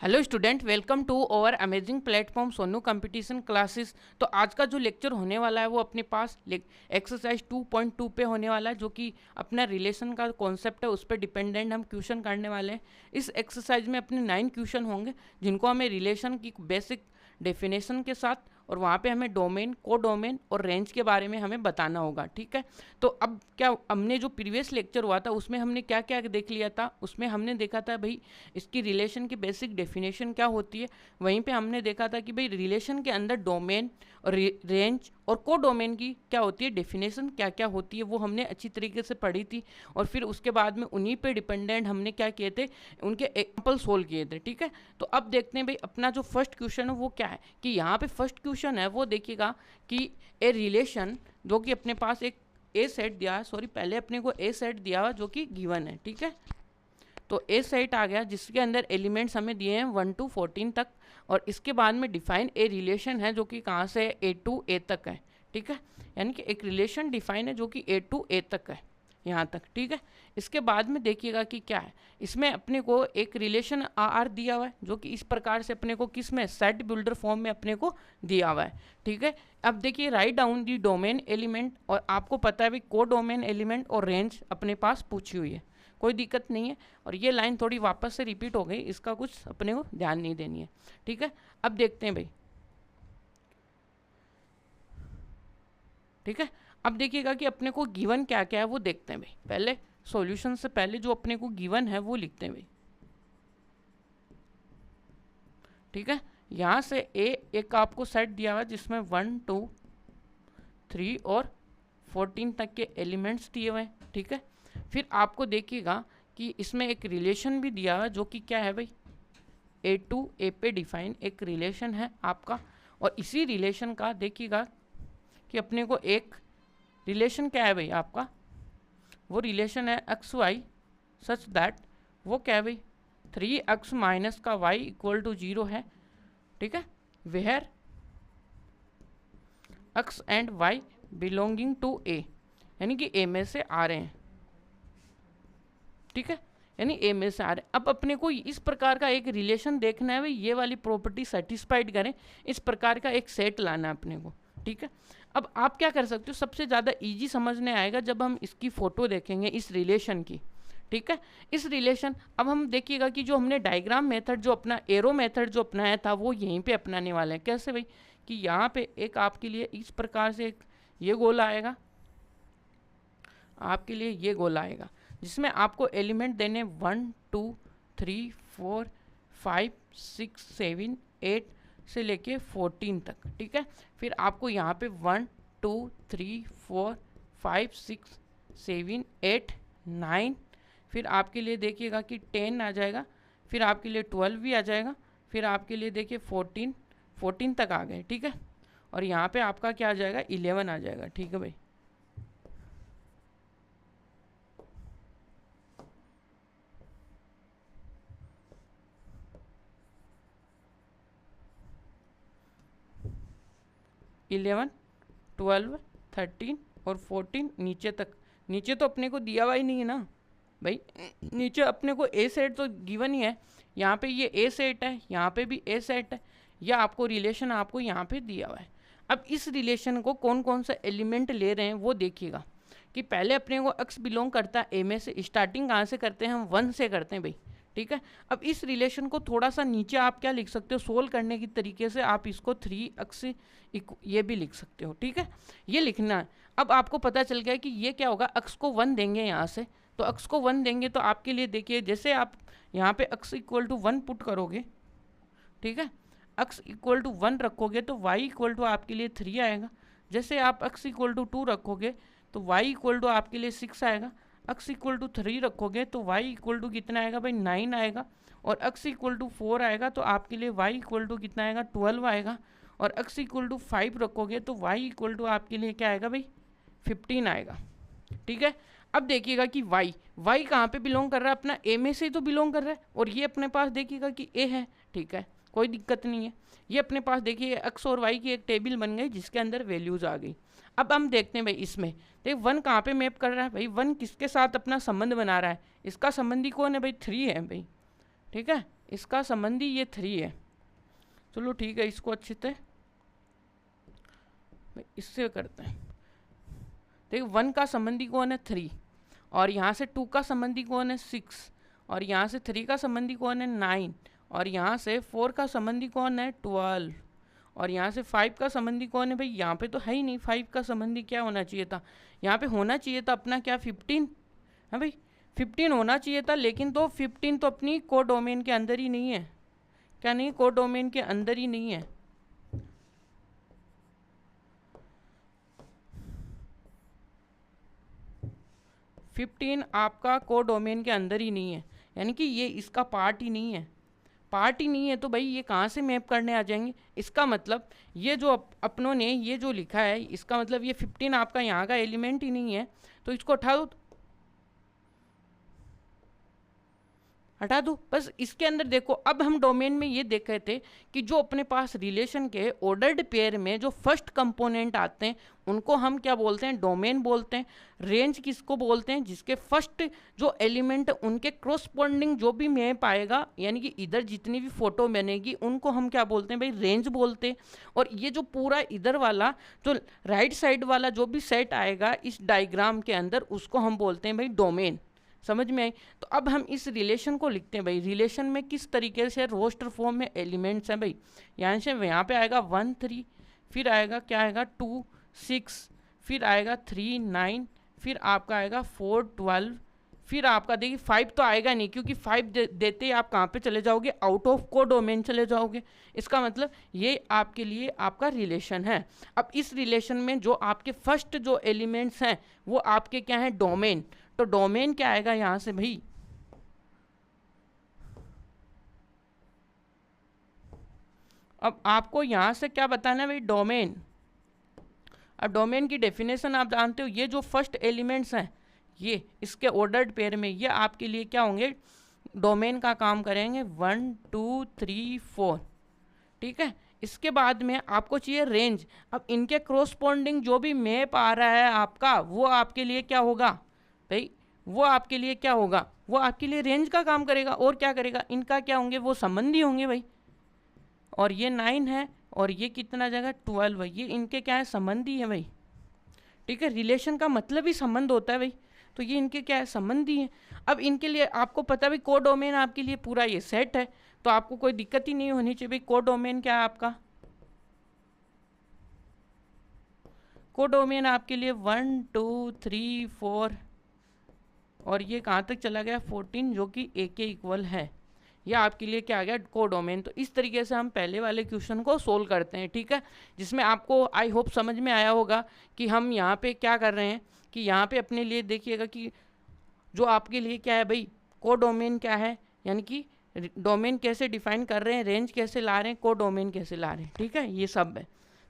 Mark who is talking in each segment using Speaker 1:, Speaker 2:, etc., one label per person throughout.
Speaker 1: Hello student, welcome to our amazing platform Sonu competition classes. तो आज का जो लेक्चर होने वाला है वो अपने पास एक्सरसाइज 2.2 पे होने वाला है, जो कि अपना रिलेशन का कॉन्सेप्ट है, उस पर डिपेंडेंट हम क्वेश्चन करने वाले हैं। इस एक्सरसाइज में अपने 9 क्वेश्चन होंगे, जिनको हमें रिलेशन की बेसिक डेफिनेशन के साथ और वहाँ पे हमें डोमेन, को डोमेन और रेंज के बारे में हमें बताना होगा। ठीक है, तो अब क्या हमने जो प्रीवियस लेक्चर हुआ था उसमें हमने क्या क्या देख लिया था। उसमें हमने देखा था भाई इसकी रिलेशन की बेसिक डेफिनेशन क्या होती है। वहीं पे हमने देखा था कि भाई रिलेशन के अंदर डोमेन और रेंज और को डोमेन की क्या होती है, डेफिनेशन क्या क्या होती है, वो हमने अच्छी तरीके से पढ़ी थी। और फिर उसके बाद में उन्हीं पे डिपेंडेंट हमने क्या किए थे, उनके एग्जाम्पल सोल्व किए थे। ठीक है, तो अब देखते हैं भाई अपना जो फर्स्ट क्वेश्चन है वो क्या है। कि यहाँ पे फर्स्ट क्वेश्चन है वो देखिएगा कि ए रिलेशन जो कि अपने पास एक ए सेट दिया है, सॉरी पहले अपने को ए सेट दिया हुआ जो कि गिवन है। ठीक है, तो ए सेट आ गया जिसके अंदर एलिमेंट्स हमें दिए हैं 1 to 14 तक। और इसके बाद में डिफाइन ए रिलेशन है जो कि कहाँ से ए टू ए तक है। ठीक है, यानी कि एक रिलेशन डिफाइन है जो कि ए टू ए तक है, यहाँ तक। ठीक है, इसके बाद में देखिएगा कि क्या है, इसमें अपने को एक रिलेशन आर दिया हुआ है जो कि इस प्रकार से अपने को किस में, सेट बिल्डर फॉर्म में अपने को दिया हुआ है। ठीक है, अब देखिए write down the domain element, और आपको पता है भाई को डोमेन एलिमेंट और रेंज अपने पास पूछी हुई है, कोई दिक्कत नहीं है। और ये लाइन थोड़ी वापस से रिपीट हो गई, इसका कुछ अपने को ध्यान नहीं देनी है। ठीक है, अब देखते हैं भाई। ठीक है, अब देखिएगा कि अपने को गिवन क्या क्या है वो देखते हैं भाई। पहले सॉल्यूशन से पहले जो अपने को गिवन है वो लिखते हैं भाई। ठीक है, यहाँ से एक आपको सेट दिया हुआ जिसमें 1 2 3 और 14 तक के एलिमेंट्स दिए हुए हैं। ठीक है, फिर आपको देखिएगा कि इसमें एक रिलेशन भी दिया हुआ जो कि क्या है भाई, ए टू ए पे डिफाइन एक रिलेशन है आपका। और इसी रिलेशन का देखिएगा कि अपने को एक रिलेशन क्या है भाई आपका, वो रिलेशन है एक्स वाई सच दैट, वो क्या है भाई 3x माइनस का y इक्वल टू 0 है। ठीक है, where x and y belonging to a, यानी कि a में से आ रहे हैं। ठीक है, यानी ए में से आ रहे। अब अपने को इस प्रकार का एक रिलेशन देखना है भाई, ये वाली प्रॉपर्टी सेटिस्फाइड करें, इस प्रकार का एक सेट लाना है अपने को। ठीक है, अब आप क्या कर सकते हो, सबसे ज़्यादा इजी समझने आएगा जब हम इसकी फ़ोटो देखेंगे इस रिलेशन की। ठीक है, इस रिलेशन अब हम देखिएगा कि जो हमने डायग्राम मेथड, जो अपना एरो मेथड जो अपनाया था वो यहीं पे अपनाने वाले हैं। कैसे भाई, कि यहाँ पे एक आपके लिए इस प्रकार से एक ये गोल आएगा, आपके लिए ये गोल आएगा जिसमें आपको एलिमेंट देने 1 2 3 4 5 6 7 8 से लेके 14 तक। ठीक है, फिर आपको यहाँ पे 1 2 3 4 5 6 7 8 9, फिर आपके लिए देखिएगा कि 10 आ जाएगा, फिर आपके लिए 12 भी आ जाएगा, फिर आपके लिए देखिए 14 तक आ गए। ठीक है, और यहाँ पे आपका क्या आ जाएगा, 11 आ जाएगा। ठीक है भाई, इलेवन 12 13 और 14 नीचे तक। नीचे तो अपने को दिया हुआ ही नहीं है ना भाई, नीचे अपने को ए सेट तो गिवन ही है, यहाँ पे ये ए सेट है, यहाँ पे भी ए सेट है, या आपको रिलेशन आपको यहाँ पे दिया हुआ है। अब इस रिलेशन को कौन कौन सा एलिमेंट ले रहे हैं वो देखिएगा कि पहले अपने को एक्स बिलोंग करता है ए में से, स्टार्टिंग कहाँ से करते हैं हम, 1 से करते हैं भाई। ठीक है, अब इस रिलेशन को थोड़ा सा नीचे आप क्या लिख सकते हो, सोल्व करने की तरीके से आप इसको 3x ये भी लिख सकते हो। ठीक है, ये लिखना है। अब आपको पता चल गया कि ये क्या होगा, x को 1 देंगे यहाँ से, तो x को 1 देंगे तो आपके लिए देखिए जैसे आप यहाँ पे x इक्वल टू 1 पुट करोगे, ठीक है, x इक्वल टू 1 रखोगे तो y इक्वल टू आपके लिए 3 आएगा। जैसे आप x इक्वल टू 2 रखोगे तो y इक्वल टू आपके लिए 6 आएगा। x इक्वल टू 3 रखोगे तो y इक्वल टू कितना आएगा भाई, 9 आएगा। और x इक्वल टू 4 आएगा तो आपके लिए y इक्वल टू कितना आएगा, 12 आएगा। और x इक्वल टू 5 रखोगे तो y इक्वल टू आपके लिए क्या आएगा भाई, 15 आएगा। ठीक है, अब देखिएगा कि y कहाँ पे बिलोंग कर रहा है, अपना a में से ही तो बिलोंग कर रहा है, और ये अपने पास देखिएगा कि a है। ठीक है, कोई दिक्कत नहीं है, ये अपने पास देखिए x और y की एक टेबल बन गई जिसके अंदर वैल्यूज आ गई। अब हम देखते हैं भाई इसमें देख 1 कहाँ पे मैप कर रहा है भाई, 1 किसके साथ अपना संबंध बना रहा है, इसका संबंधी कौन है भाई, 3 है भाई। ठीक है, इसका संबंधी ये 3 है। चलो ठीक है, इसको अच्छे से इससे करते हैं। देखिए 1 का संबंधी कौन है 3, और यहाँ से 2 का संबंधी कौन है 6, और यहाँ से 3 का संबंधी कौन है 9, और यहाँ से 4 का संबंधी कौन है 12, और यहाँ से 5 का संबंधी कौन है भाई, यहाँ पे तो है ही नहीं। 5 का संबंधी क्या होना चाहिए था, यहाँ पे होना चाहिए था अपना क्या 15 है भाई, 15 होना चाहिए था, लेकिन तो 15 तो अपनी कोडोमेन के अंदर ही नहीं है। क्या नहीं, कोडोमेन के अंदर ही नहीं है। फिफ्टीन आपका कोडोमेन के अंदर ही नहीं है, यानी कि ये इसका पार्ट ही नहीं है। पार्ट ही नहीं है तो भाई ये कहाँ से मैप करने आ जाएंगे। इसका मतलब ये जो अपनों ने ये जो लिखा है, इसका मतलब ये 15 आपका यहाँ का एलिमेंट ही नहीं है। तो इसको हटा दो बस। इसके अंदर देखो, अब हम डोमेन में ये देख रहे थे कि जो अपने पास रिलेशन के ऑर्डर्ड पेयर में जो फर्स्ट कंपोनेंट आते हैं उनको हम क्या बोलते हैं, डोमेन बोलते हैं। रेंज किसको बोलते हैं, जिसके फर्स्ट जो एलिमेंट उनके क्रॉसपोंडिंग जो भी मैप आएगा, यानी कि इधर जितनी भी फोटो बनेगी उनको हम क्या बोलते हैं भाई, रेंज बोलते हैं। और ये जो पूरा इधर वाला जो राइट साइड वाला जो भी सेट आएगा इस डायग्राम के अंदर, उसको हम बोलते हैं भाई डोमेन। समझ में आई। तो अब हम इस रिलेशन को लिखते हैं भाई। रिलेशन में किस तरीके से रोस्टर फॉर्म में एलिमेंट्स हैं भाई, यहाँ से यहाँ पे आएगा 1 3, फिर आएगा क्या आएगा 2 6, फिर आएगा 3 9, फिर आपका आएगा 4 12, फिर आपका देखिए 5 तो आएगा नहीं, क्योंकि 5 देते ही आप कहाँ पे चले जाओगे, आउट ऑफ कोडोमेन चले जाओगे। इसका मतलब ये आपके लिए आपका रिलेशन है। अब इस रिलेशन में जो आपके फर्स्ट जो एलिमेंट्स हैं वो आपके क्या हैं, डोमेन। तो डोमेन क्या आएगा यहां से भाई, अब आपको यहां से क्या बताना है भाई, डोमेन। अब डोमेन की डेफिनेशन आप जानते हो, ये जो फर्स्ट एलिमेंट्स हैं ये इसके ऑर्डर्ड पेयर में ये आपके लिए क्या होंगे, डोमेन का काम करेंगे 1 2 3 4। ठीक है, इसके बाद में आपको चाहिए रेंज। अब इनके क्रॉसपोंडिंग जो भी मैप आ रहा है आपका, वो आपके लिए क्या होगा भाई, वो आपके लिए क्या होगा, वो आपके लिए रेंज का काम करेगा। और क्या करेगा, इनका क्या होंगे, वो संबंधी होंगे भाई। और ये 9 है और ये कितना जगह 12 है, ये इनके क्या है, संबंधी है भाई। ठीक है, रिलेशन का मतलब ही संबंध होता है भाई, तो ये इनके क्या है, संबंधी है। अब इनके लिए आपको पता भाई कोडोमेन आपके लिए पूरा ये सेट है, तो आपको कोई दिक्कत ही नहीं होनी चाहिए भाई। कोडोमेन क्या है आपका, कोडोमेन आपके लिए 1 2 3 4 और ये कहाँ तक चला गया 14, जो कि ए के इक्वल है। यह आपके लिए क्या आ गया, कोडोमेन। तो इस तरीके से हम पहले वाले क्वेश्चन को सोल्व करते हैं। ठीक है, जिसमें आपको आई होप समझ में आया होगा कि हम यहाँ पे क्या कर रहे हैं, कि यहाँ पे अपने लिए देखिएगा कि जो आपके लिए क्या है भाई, कोडोमेन क्या है, यानी कि डोमेन कैसे डिफाइन कर रहे हैं, रेंज कैसे ला रहे हैं, कोडोमेन कैसे ला रहे हैं। ठीक है, ये सब है।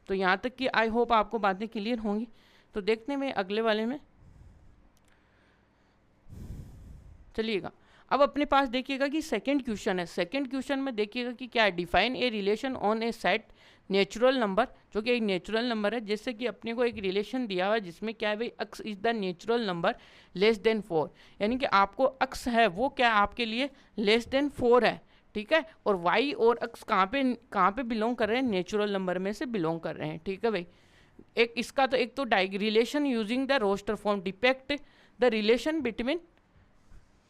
Speaker 1: तो यहाँ तक कि आई होप आपको बातें क्लियर होंगी। तो देखते हैं अगले वाले में, चलिएगा। अब अपने पास देखिएगा कि सेकंड क्वेश्चन है। सेकंड क्वेश्चन में देखिएगा कि क्या है, define a relation on A set natural number, जो कि एक नेचुरल नंबर है। जैसे कि अपने को एक रिलेशन दिया हुआ है जिसमें क्या है भाई, x is the natural number less than 4, यानी कि आपको अक्स है वो क्या आपके लिए लेस देन 4 है। ठीक है, और वाई और अक्स कहाँ पे बिलोंग कर रहे हैं, नेचुरल नंबर में से बिलोंग कर रहे हैं। ठीक है भाई, एक इसका तो एक तो relation using the roster form depict the relation between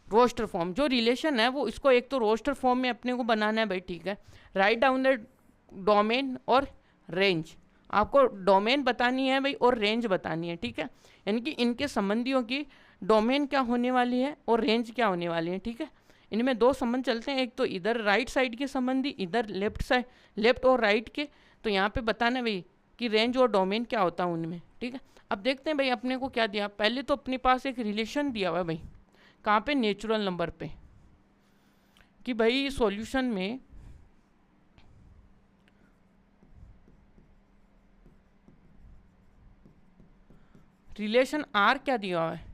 Speaker 1: roster form. जो रिलेशन है वो इसको एक तो रोस्टर फॉर्म में अपने को बनाना है भाई। ठीक है, राइट डाउन द डोमेन और रेंज। आपको डोमेन बतानी है भाई और रेंज बतानी है। ठीक है, यानी कि इनके संबंधियों की डोमेन क्या होने वाली है और रेंज क्या होने वाली है। ठीक है, इनमें दो संबंध चलते हैं, एक तो इधर राइट साइड के संबंधी, इधर लेफ्ट साइड, लेफ्ट और राइट के। तो यहाँ पे बताना है भाई कि रेंज और डोमेन क्या होता है उनमें। ठीक है, अब देखते हैं भाई अपने को क्या दिया। पहले तो अपने पास एक रिलेशन दिया हुआ है भाई, कहाँ पे, नेचुरल नंबर पे, कि भाई सॉल्यूशन में रिलेशन आर क्या दिया हुआ है।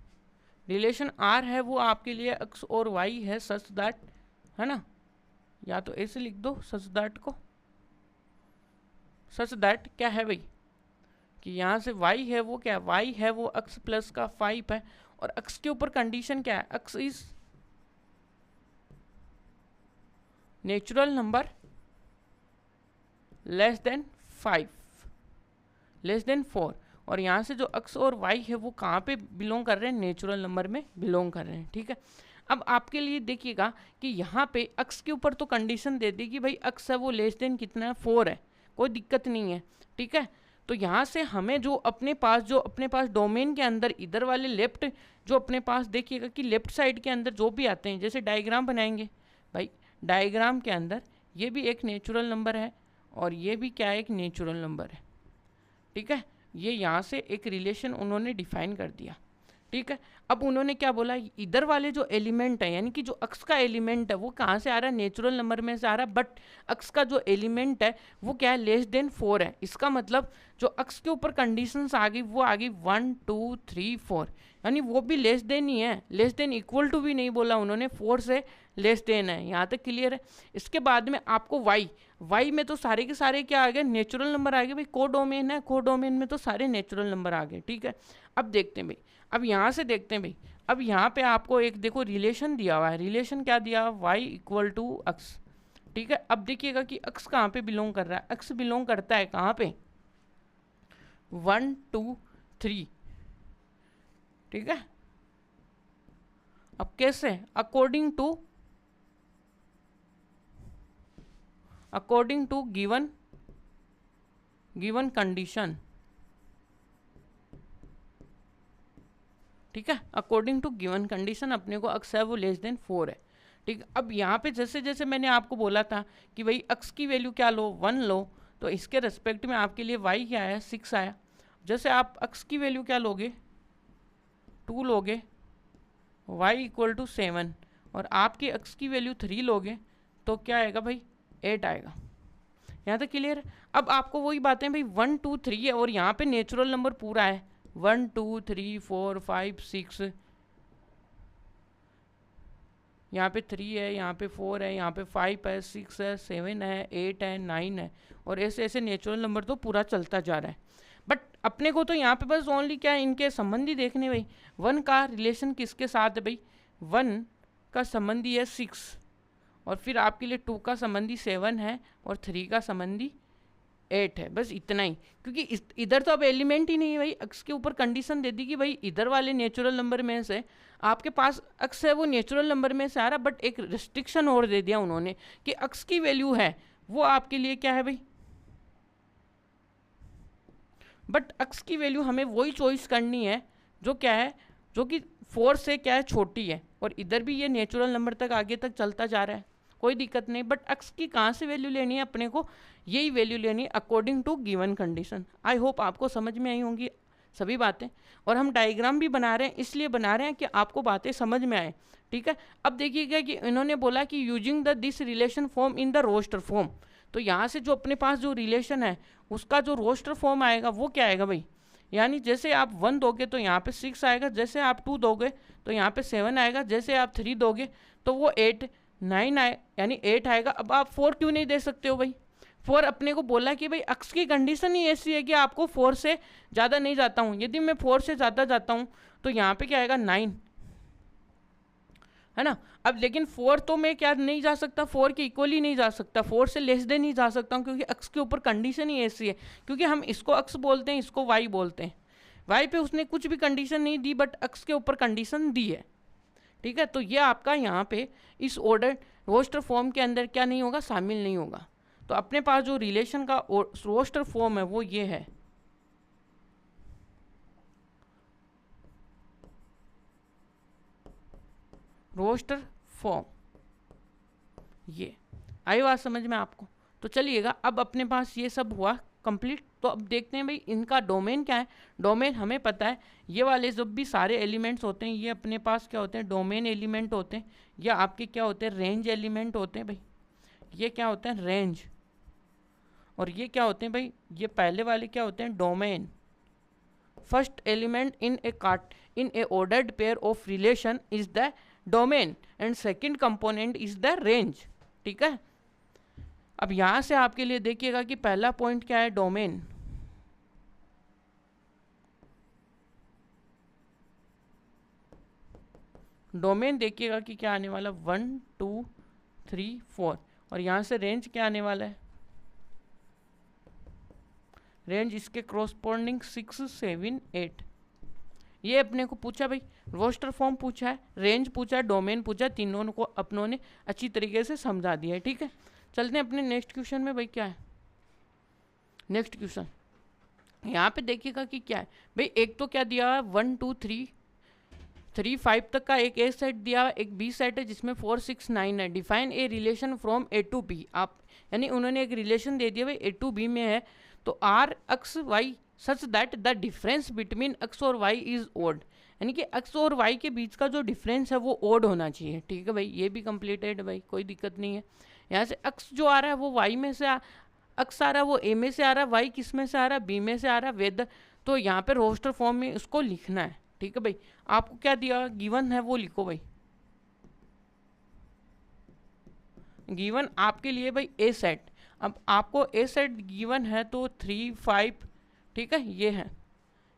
Speaker 1: रिलेशन आर है वो आपके लिए एक्स और वाई है, सच दैट, है ना, या तो ऐसे लिख दो सच दैट को। सच दैट क्या है भाई, कि यहाँ से वाई है वो क्या है, वाई है वो एक्स प्लस का 5 है, और एक्स के ऊपर कंडीशन क्या है, x is natural number less then 5, less than 4। और यहाँ से जो x और y है वो कहाँ पे बिलोंग कर रहे हैं, नेचुरल नंबर में बिलोंग कर रहे हैं। ठीक है, अब आपके लिए देखिएगा कि यहाँ पे x के ऊपर तो कंडीशन दे दी कि भाई x है वो लेस देन कितना है, 4 है, कोई दिक्कत नहीं है। ठीक है, तो यहाँ से हमें जो अपने पास डोमेन के अंदर इधर वाले लेफ्ट जो अपने पास देखिएगा कि लेफ्ट साइड के अंदर जो भी आते हैं, जैसे डायग्राम बनाएंगे भाई, डायग्राम के अंदर ये भी एक नेचुरल नंबर है और ये भी क्या है, एक नेचुरल नंबर है। ठीक है, ये यहाँ से एक रिलेशन उन्होंने डिफाइन कर दिया। ठीक है, अब उन्होंने क्या बोला, इधर वाले जो एलिमेंट है यानी कि जो अक्स का एलिमेंट है वो कहाँ से आ रहा है, नेचुरल नंबर में से आ रहा है, बट अक्स का जो एलिमेंट है वो क्या है, लेस देन 4 है। इसका मतलब जो अक्स के ऊपर कंडीशंस आ गई वो आ गई 1 2 3 4, यानी वो भी लेस देन ही है, लेस देन इक्वल टू भी नहीं बोला उन्होंने, 4 से लेस देन है। यहाँ तक क्लियर है। इसके बाद में आपको वाई में तो सारे के सारे क्या आ गए, नेचुरल नंबर आ गए भाई, को डोमेन है, को डोमेन में तो सारे नेचुरल नंबर आ गए। ठीक है, अब देखते हैं भाई, अब यहाँ से देखते हैं भाई, अब यहाँ पे आपको एक देखो रिलेशन दिया हुआ है, रिलेशन क्या दिया हुआ, वाई इक्वल टू अक्स। ठीक है, अब देखिएगा कि अक्स कहाँ पे बिलोंग कर रहा है, अक्स बिलोंग करता है कहाँ पे, 1 2 3। ठीक है, अब कैसे, अकॉर्डिंग टू गिवन कंडीशन। ठीक है, अकॉर्डिंग टू गिवन कंडीशन अपने को अक्स है वो लेस देन 4 है। ठीक, अब यहाँ पे जैसे जैसे मैंने आपको बोला था कि भाई अक्स की वैल्यू क्या लो, 1 लो, तो इसके रेस्पेक्ट में आपके लिए वाई क्या आया, 6 आया। जैसे आप अक्स की वैल्यू क्या लोगे, 2 लोगे, वाई इक्वल टू 7, और आपकी अक्स की वैल्यू 3 लोगे तो क्या आएगा भाई, 8 आएगा। यहाँ तक क्लियर है। अब आपको वही बातें भाई 1 2 3 है और यहाँ पे नेचुरल नंबर पूरा है, 1 2 3 4 5 6, यहाँ पे 3 है, यहाँ पे 4 है, यहाँ पे 5 है, 6 है, 7 है, 8 है, 9 है, और ऐसे ऐसे नेचुरल नंबर तो पूरा चलता जा रहा है। बट अपने को तो यहाँ पे बस ओनली क्या है, इनके संबंधी देखने भाई, 1 का रिलेशन किसके साथ है भाई, 1 का संबंधी है 6, और फिर आपके लिए 2 का संबंधी 7 है और 3 का संबंधी 8 है, बस इतना ही। क्योंकि इधर तो अब एलिमेंट ही नहीं है भाई, अक्स के ऊपर कंडीशन दे दी कि भाई इधर वाले नेचुरल नंबर में से आपके पास अक्स है वो नेचुरल नंबर में से आ रहा, बट एक रिस्ट्रिक्शन और दे दिया उन्होंने कि अक्स की वैल्यू है वो आपके लिए क्या है भाई, बट अक्स की वैल्यू हमें वही चॉइस करनी है जो क्या है, जो कि 4 से क्या है, छोटी है, और इधर भी ये नेचुरल नंबर तक आगे तक चलता जा रहा है, कोई दिक्कत नहीं। बट अक्स की कहाँ से वैल्यू लेनी है अपने को, यही वैल्यू लेनी है according to given condition. I hope आपको समझ में आई होंगी सभी बातें, और हम डायग्राम भी बना रहे हैं, इसलिए बना रहे हैं कि आपको बातें समझ में आए। ठीक है, अब देखिएगा कि इन्होंने बोला कि using the this relation form in the roster form, तो यहाँ से जो अपने पास जो रिलेशन है उसका जो रोस्टर फॉर्म आएगा वो क्या आएगा भाई, यानी जैसे आप 1 दोगे तो यहाँ पे 6 आएगा, जैसे आप 2 दोगे तो यहाँ पे 7 आएगा, जैसे आप 3 दोगे तो वो 8 9 आए, यानी 8 आएगा। अब आप 4 क्यों नहीं दे सकते हो भाई, 4 अपने को बोला कि भाई अक्स की कंडीशन ही ऐसी है कि आपको 4 से ज़्यादा नहीं जाता हूँ, यदि मैं 4 से ज़्यादा जाता हूँ तो यहाँ पे क्या आएगा, 9, है ना। अब लेकिन 4 तो मैं क्या नहीं जा सकता, 4 के इक्वली नहीं जा सकता, 4 से लेस देन ही जा सकता हूँ, क्योंकि अक्स के ऊपर कंडीशन ही ऐसी है। क्योंकि हम इसको अक्स बोलते हैं, इसको वाई बोलते हैं, वाई पे उसने कुछ भी कंडीशन नहीं दी, बट अक्स के ऊपर कंडीशन दी है। ठीक है, तो ये आपका यहाँ पे इस ऑर्डर रोस्टर फॉर्म के अंदर क्या नहीं होगा, शामिल नहीं होगा। तो अपने पास जो रिलेशन का रोस्टर फॉर्म है वो ये है, रोस्टर फॉर्म। ये आई बात समझ में आपको। तो चलिएगा, अब अपने पास ये सब हुआ कंप्लीट। तो अब देखते हैं भाई इनका डोमेन क्या है। डोमेन हमें पता है, ये वाले जो भी सारे एलिमेंट्स होते हैं ये अपने पास क्या होते हैं, डोमेन एलिमेंट होते हैं, या आपके क्या होते हैं, रेंज एलिमेंट होते हैं भाई। ये क्या होते हैं, रेंज, और ये क्या होते हैं भाई, ये पहले वाले क्या होते हैं, domain. First element in A ordered pair of relation is the domain and second component is the range. ठीक है, अब यहां से आपके लिए देखिएगा कि पहला पॉइंट क्या है, डोमेन। डोमेन देखिएगा कि क्या आने वाला, 1 2 3 4, और यहाँ से रेंज क्या आने वाला है, रेंज इसके क्रॉसपोंडिंग 6, 7, 8। ये अपने को पूछा भाई, रोस्टर फॉर्म पूछा है, रेंज पूछा है, डोमेन पूछा है, तीनों को अपनों ने अच्छी तरीके से समझा दिया है। ठीक है, चलते हैं अपने नेक्स्ट क्वेश्चन में। भाई क्या है नेक्स्ट क्वेश्चन, यहाँ पे देखिएगा कि क्या है भाई। एक तो क्या दिया है 1 2 3 5 तक का एक ए सेट दिया है, एक बी सेट है जिसमें 4 6 9 है। Define a relation from A to B. आप यानी उन्होंने एक रिलेशन दे दिया भाई ए टू बी में है, तो R x y such that the difference between x और वाई इज ओड। यानी कि एक्स और वाई के बीच का जो डिफरेंस है वो ओड होना चाहिए। ठीक है भाई, ये भी कंप्लीटेड भाई, कोई दिक्कत नहीं है। यहाँ से एक्स जो आ रहा है वो वाई में से एक्स आ रहा है वो ए में से आ रहा है, वाई किस में से आ रहा है, बी में से आ रहा है, वेदर। तो यहाँ पे रोस्टर फॉर्म में उसको लिखना है। ठीक है भाई, आपको क्या दिया गिवन है वो लिखो भाई। गिवन आपके लिए भाई ए सेट, अब आपको ए सेट गिवन है तो 3 5, ठीक है ये है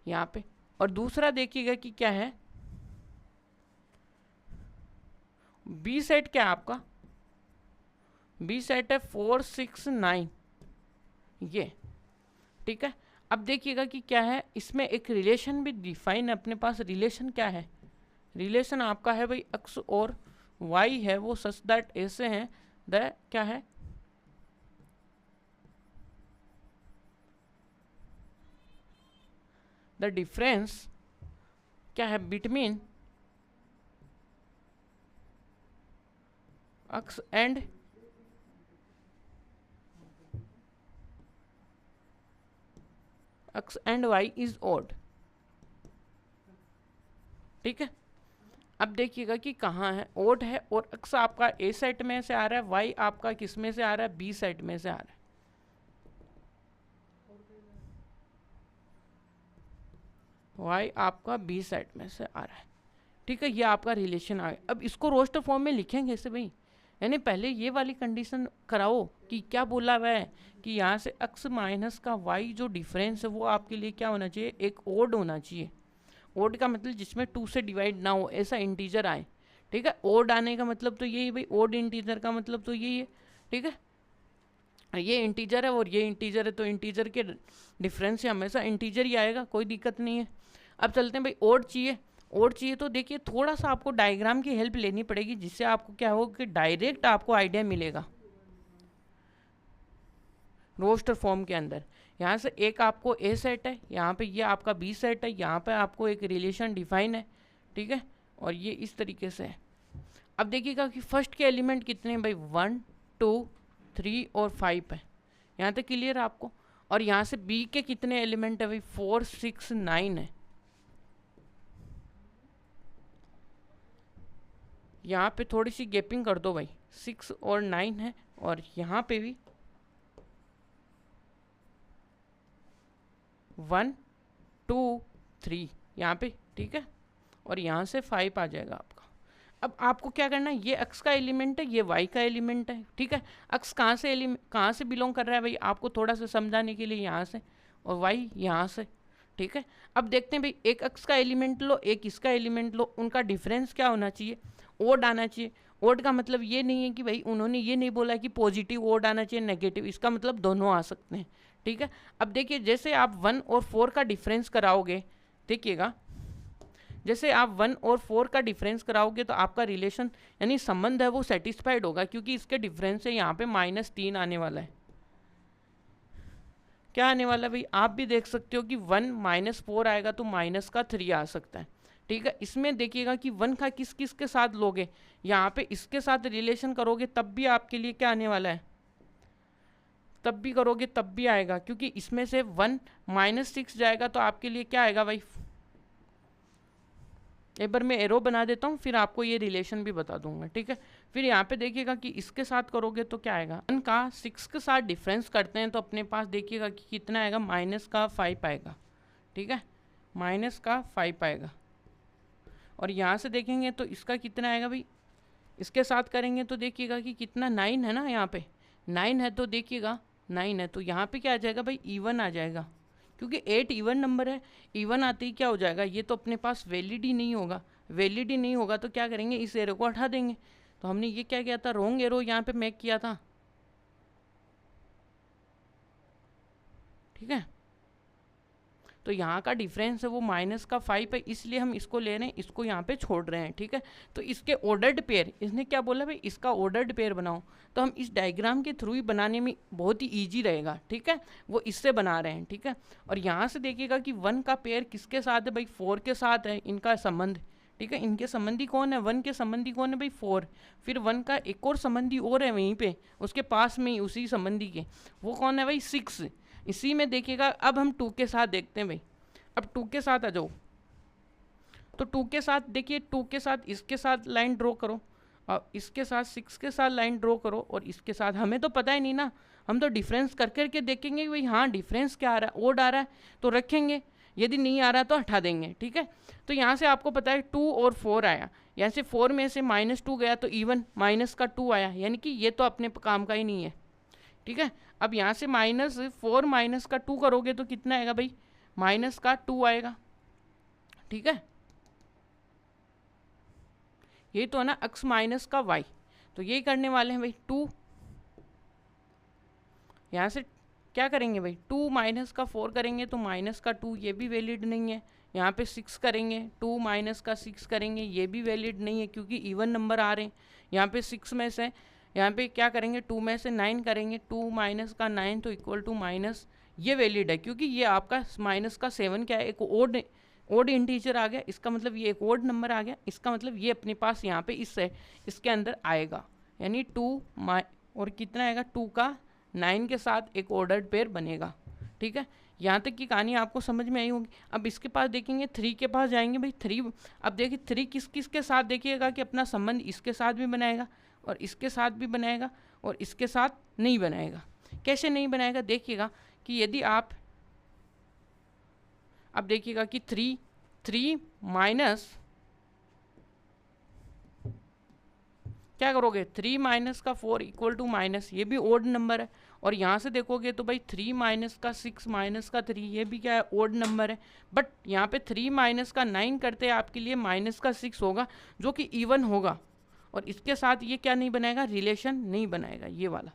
Speaker 1: यहाँ पे। और दूसरा देखिएगा कि क्या है, बी सेट क्या है आपका, बी सेट है 4 6 9 ये। ठीक है, अब देखिएगा कि क्या है, इसमें एक रिलेशन भी डिफाइन है अपने पास। रिलेशन क्या है, रिलेशन आपका है भाई एक्स और वाई है वो सच दैट ऐसे हैं द क्या है, द डिफरेंस क्या है between x and x and y is odd. ठीक है, अब देखिएगा कि कहाँ है, ओड है, और एक्स आपका ए सेट में से आ रहा है, वाई आपका किस में से आ रहा है, बी सेट में से आ रहा है। वाई आपका बी सेट में से आ रहा है। ठीक है, ये आपका रिलेशन आ गया। अब इसको रोस्टर फॉर्म में लिखेंगे ऐसे भाई, यानी पहले ये वाली कंडीशन कराओ कि क्या बोला हुआ है कि यहाँ से एक्स माइनस का वाई जो डिफरेंस है वो आपके लिए क्या होना चाहिए, एक ओड होना चाहिए। ओड का मतलब जिसमें 2 से डिवाइड ना हो, ऐसा इंटीजर आए। ठीक है, ओड आने का मतलब तो यही भाई, ओड इंटीजर का मतलब तो यही है। ठीक है, ये इंटीजर है और ये इंटीजर है, तो इंटीजर के डिफरेंस से हमेशा इंटीजर ही आएगा, कोई दिक्कत नहीं है। अब चलते हैं भाई, ओड चाहिए, ओड चाहिए तो देखिए थोड़ा सा आपको डायग्राम की हेल्प लेनी पड़ेगी, जिससे आपको क्या होगा कि डायरेक्ट आपको आइडिया मिलेगा रोस्टर फॉर्म के अंदर। यहाँ से एक आपको ए सेट है, यहाँ पे ये आपका बी सेट है, यहाँ पे आपको एक रिलेशन डिफाइन है। ठीक है, और ये इस तरीके से है। अब देखिएगा कि फर्स्ट के एलिमेंट कितने हैं भाई, 1 2 3 और 5 है। यहाँ तक क्लियर है आपको। और यहाँ से बी के कितने एलिमेंट है भाई, 4 6 9 है। यहाँ पे थोड़ी सी गैपिंग कर दो भाई, 6 और 9 है, और यहाँ पे भी 1 2 3 यहाँ पे। ठीक है, और यहाँ से 5 आ जाएगा आपका। अब आपको क्या करना है, ये एक्स का एलिमेंट है, ये वाई का एलिमेंट है। ठीक है, एक्स कहाँ से बिलोंग कर रहा है भाई, आपको थोड़ा सा समझाने के लिए यहाँ से, और वाई यहाँ से। ठीक है, अब देखते हैं भाई, एक एक्स का एलिमेंट लो, एक इसका एलिमेंट लो, उनका डिफरेंस क्या होना चाहिए, ओड आना चाहिए। ओड का मतलब ये नहीं है कि भाई उन्होंने ये नहीं बोला कि पॉजिटिव ओड आना चाहिए नेगेटिव, इसका मतलब दोनों आ सकते हैं। ठीक है, अब देखिए जैसे आप 1 और 4 का डिफरेंस कराओगे, देखिएगा जैसे आप 1 और 4 का डिफरेंस कराओगे तो आपका रिलेशन यानी संबंध है वो सेटिस्फाइड होगा, क्योंकि इसके डिफरेंस से यहाँ पे -3 आने वाला है। क्या आने वाला है भाई, आप भी देख सकते हो कि 1 -4 आएगा तो -3 आ सकता है। ठीक है, इसमें देखिएगा कि 1 का किस किस के साथ लोगे, यहाँ पे इसके साथ रिलेशन करोगे तब भी आपके लिए क्या आने वाला है, तब भी करोगे तब भी आएगा, क्योंकि इसमें से 1 -6 जाएगा तो आपके लिए क्या आएगा भाई। एक बार मैं एरो बना देता हूँ, फिर आपको ये रिलेशन भी बता दूंगा। ठीक है, फिर यहाँ पे देखिएगा कि इसके साथ करोगे तो क्या आएगा, 1 का 6 के साथ डिफरेंस करते हैं तो अपने पास देखिएगा कि कितना आएगा, -5 आएगा। ठीक है, -5 आएगा। और यहाँ से देखेंगे तो इसका कितना आएगा भाई, इसके साथ करेंगे तो देखिएगा कि कितना 9 है ना, यहाँ पे 9 है तो देखिएगा 9 है तो यहाँ पे क्या आ जाएगा भाई, इवन आ जाएगा, क्योंकि 8 इवन नंबर है। इवन आते ही क्या हो जाएगा, ये तो अपने पास वैलिड ही नहीं होगा। वैलिड ही नहीं होगा तो क्या करेंगे, इस एरो को हटा देंगे। तो हमने ये क्या किया था, रॉन्ग एरो यहाँ पे मेक किया था। ठीक है। तो यहाँ का डिफरेंस है वो माइनस का 5 है, इसलिए हम इसको ले रहे हैं, इसको यहाँ पे छोड़ रहे हैं। ठीक है, तो इसके ऑर्डर्ड पेयर, इसने क्या बोला भाई, इसका ऑर्डर्ड पेयर बनाओ, तो हम इस डायग्राम के थ्रू ही बनाने में बहुत ही ईजी रहेगा। ठीक है, वो इससे बना रहे हैं। ठीक है, और यहाँ से देखिएगा कि 1 का पेयर किसके साथ है भाई, 4 के साथ है इनका संबंध। ठीक है, इनके संबंधी कौन है, 1 के संबंधी कौन है भाई, 4। फिर 1 का एक और संबंधी और है वहीं पे उसके पास में ही, उसी संबंधी के, वो कौन है भाई, 6। इसी में देखिएगा, अब हम 2 के साथ देखते हैं भाई। अब 2 के साथ आ जाओ, तो 2 के साथ देखिए, 2 के साथ इसके साथ लाइन ड्रॉ करो, और इसके साथ 6 के साथ लाइन ड्रॉ करो, और इसके साथ हमें तो पता ही नहीं ना, हम तो डिफरेंस कर करके देखेंगे भाई, हाँ डिफरेंस क्या आ रहा है, ओड आ रहा है तो रखेंगे, यदि नहीं आ रहा तो हटा देंगे। ठीक है, तो यहाँ से आपको पता है 2 और 4 आया, यहाँ से 4 में से -2 गया तो इवन माइनस का 2 आया, यानी कि ये तो अपने काम का ही नहीं है। ठीक है, अब यहाँ से -4 माइनस का 2 करोगे तो कितना आएगा भाई, माइनस का 2 आएगा। ठीक है, ये तो है ना x माइनस का y, तो यही करने वाले हैं भाई 2। यहाँ से क्या करेंगे भाई, 2 माइनस का 4 करेंगे तो माइनस का 2, ये भी वैलिड नहीं है। यहाँ पे 6 करेंगे, 2 माइनस का 6 करेंगे, ये भी वैलिड नहीं है क्योंकि इवन नंबर आ रहे हैं। यहाँ पे 6 में से, यहाँ पे क्या करेंगे, 2 में से 9 करेंगे, 2 माइनस का 9 तो इक्वल टू माइनस, ये वैलिड है क्योंकि ये आपका माइनस का 7 क्या है, एक ओड इंटीजर आ गया, इसका मतलब ये एक ओड नंबर आ गया, इसका मतलब ये अपने पास यहाँ पे इसके अंदर आएगा, यानी 2 और कितना आएगा, 2 का 9 के साथ एक ऑर्डर्ड पेयर बनेगा। ठीक है, यहाँ तक की कहानी आपको समझ में आई होगी। अब इसके पास देखेंगे, 3 के पास जाएंगे भाई, 3, अब देखिए 3 किस किस के साथ देखिएगा कि अपना संबंध इसके साथ भी बनाएगा और इसके साथ भी बनाएगा और इसके साथ नहीं बनाएगा। कैसे नहीं बनाएगा, देखिएगा कि यदि आप, अब देखिएगा कि 3 माइनस, क्या करोगे, 3 माइनस का 4 इक्वल टू माइनस, ये भी ओड नंबर है, और यहाँ से देखोगे तो भाई 3 माइनस का 6 माइनस का 3, ये भी क्या है, ओड नंबर है। बट यहाँ पे 3 माइनस का 9 करते हैं आपके लिए माइनस का 6 होगा जो कि इवन होगा, और इसके साथ ये क्या नहीं बनाएगा, रिलेशन नहीं बनाएगा ये वाला।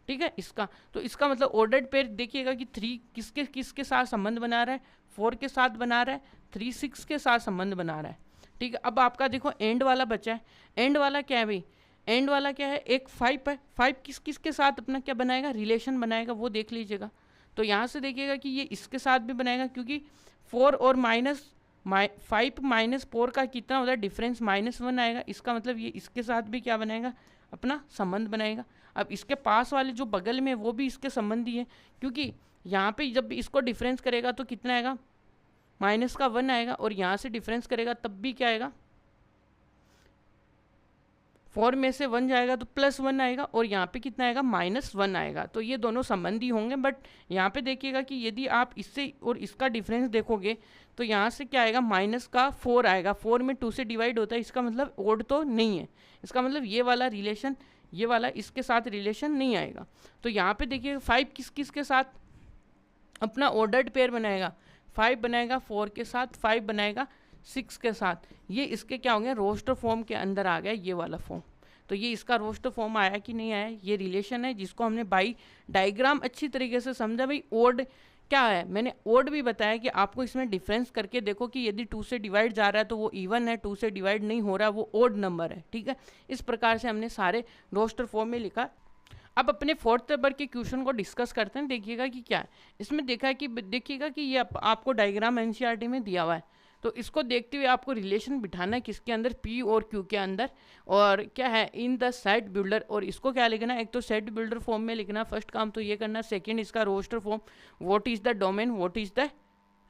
Speaker 1: ठीक है, इसका तो इसका मतलब ऑर्डर्ड पेयर देखिएगा कि 3 किसके किसके साथ संबंध बना रहा है, 4 के साथ बना रहा है, 3 6 के साथ संबंध बना रहा है। ठीक है, अब आपका देखो एंड वाला बचा है, एंड वाला क्या है भाई, एंड वाला क्या है, एक 5 है, 5 किस किस के साथ अपना क्या बनाएगा, रिलेशन बनाएगा, वो देख लीजिएगा। तो यहाँ से देखिएगा कि ये इसके साथ भी बनाएगा क्योंकि 4 और 5 माइनस 4 का कितना होता है डिफरेंस, -1 आएगा, इसका मतलब ये इसके साथ भी क्या बनाएगा, अपना संबंध बनाएगा। अब इसके पास वाले जो बगल में वो भी इसके संबंधी है क्योंकि यहाँ पे जब इसको डिफरेंस करेगा तो कितना आएगा, -1 आएगा, और यहाँ से डिफरेंस करेगा तब भी क्या आएगा, 4 में से 1 जाएगा तो +1 आएगा, और यहाँ पे कितना आएगा, -1 आएगा। तो ये दोनों संबंधी होंगे। बट यहाँ पे देखिएगा कि यदि आप इससे और इसका डिफरेंस देखोगे तो यहाँ से क्या आएगा, माइनस का 4 आएगा, 4 में 2 से डिवाइड होता है, इसका मतलब ओड तो नहीं है, इसका मतलब ये वाला रिलेशन, ये वाला इसके साथ रिलेशन नहीं आएगा। तो यहाँ पे देखिए 5 किस किस के साथ अपना ऑर्डर्ड पेयर बनाएगा, 5 बनाएगा 4 के साथ, 5 बनाएगा 6 के साथ, ये इसके क्या होंगे, रोस्टर फॉर्म के अंदर आ गया ये वाला फॉर्म। तो ये इसका रोस्टर फॉर्म आया कि नहीं आया, ये रिलेशन है जिसको हमने बाई डायग्राम अच्छी तरीके से समझा। भाई ओड क्या है, मैंने ओड भी बताया कि आपको इसमें डिफरेंस करके देखो कि यदि 2 से डिवाइड जा रहा है तो वो इवन है, 2 से डिवाइड नहीं हो रहा वो ओड नंबर है। ठीक है, इस प्रकार से हमने सारे रोस्टर फॉर्म में लिखा। अब अपने 4th नंबर के क्वेश्चन को डिस्कस करते हैं, देखिएगा कि क्या है इसमें। देखा है कि देखिएगा कि ये आपको डायग्राम एनसीईआरटी में दिया हुआ है, तो इसको देखते हुए आपको रिलेशन बिठाना है किसके अंदर, पी और क्यू के अंदर, और क्या है इन द सेट बिल्डर, और इसको क्या लिखना है, एक तो सेट बिल्डर फॉर्म में लिखना, फर्स्ट काम तो ये करना, सेकंड इसका roster form, what is the domain, what is the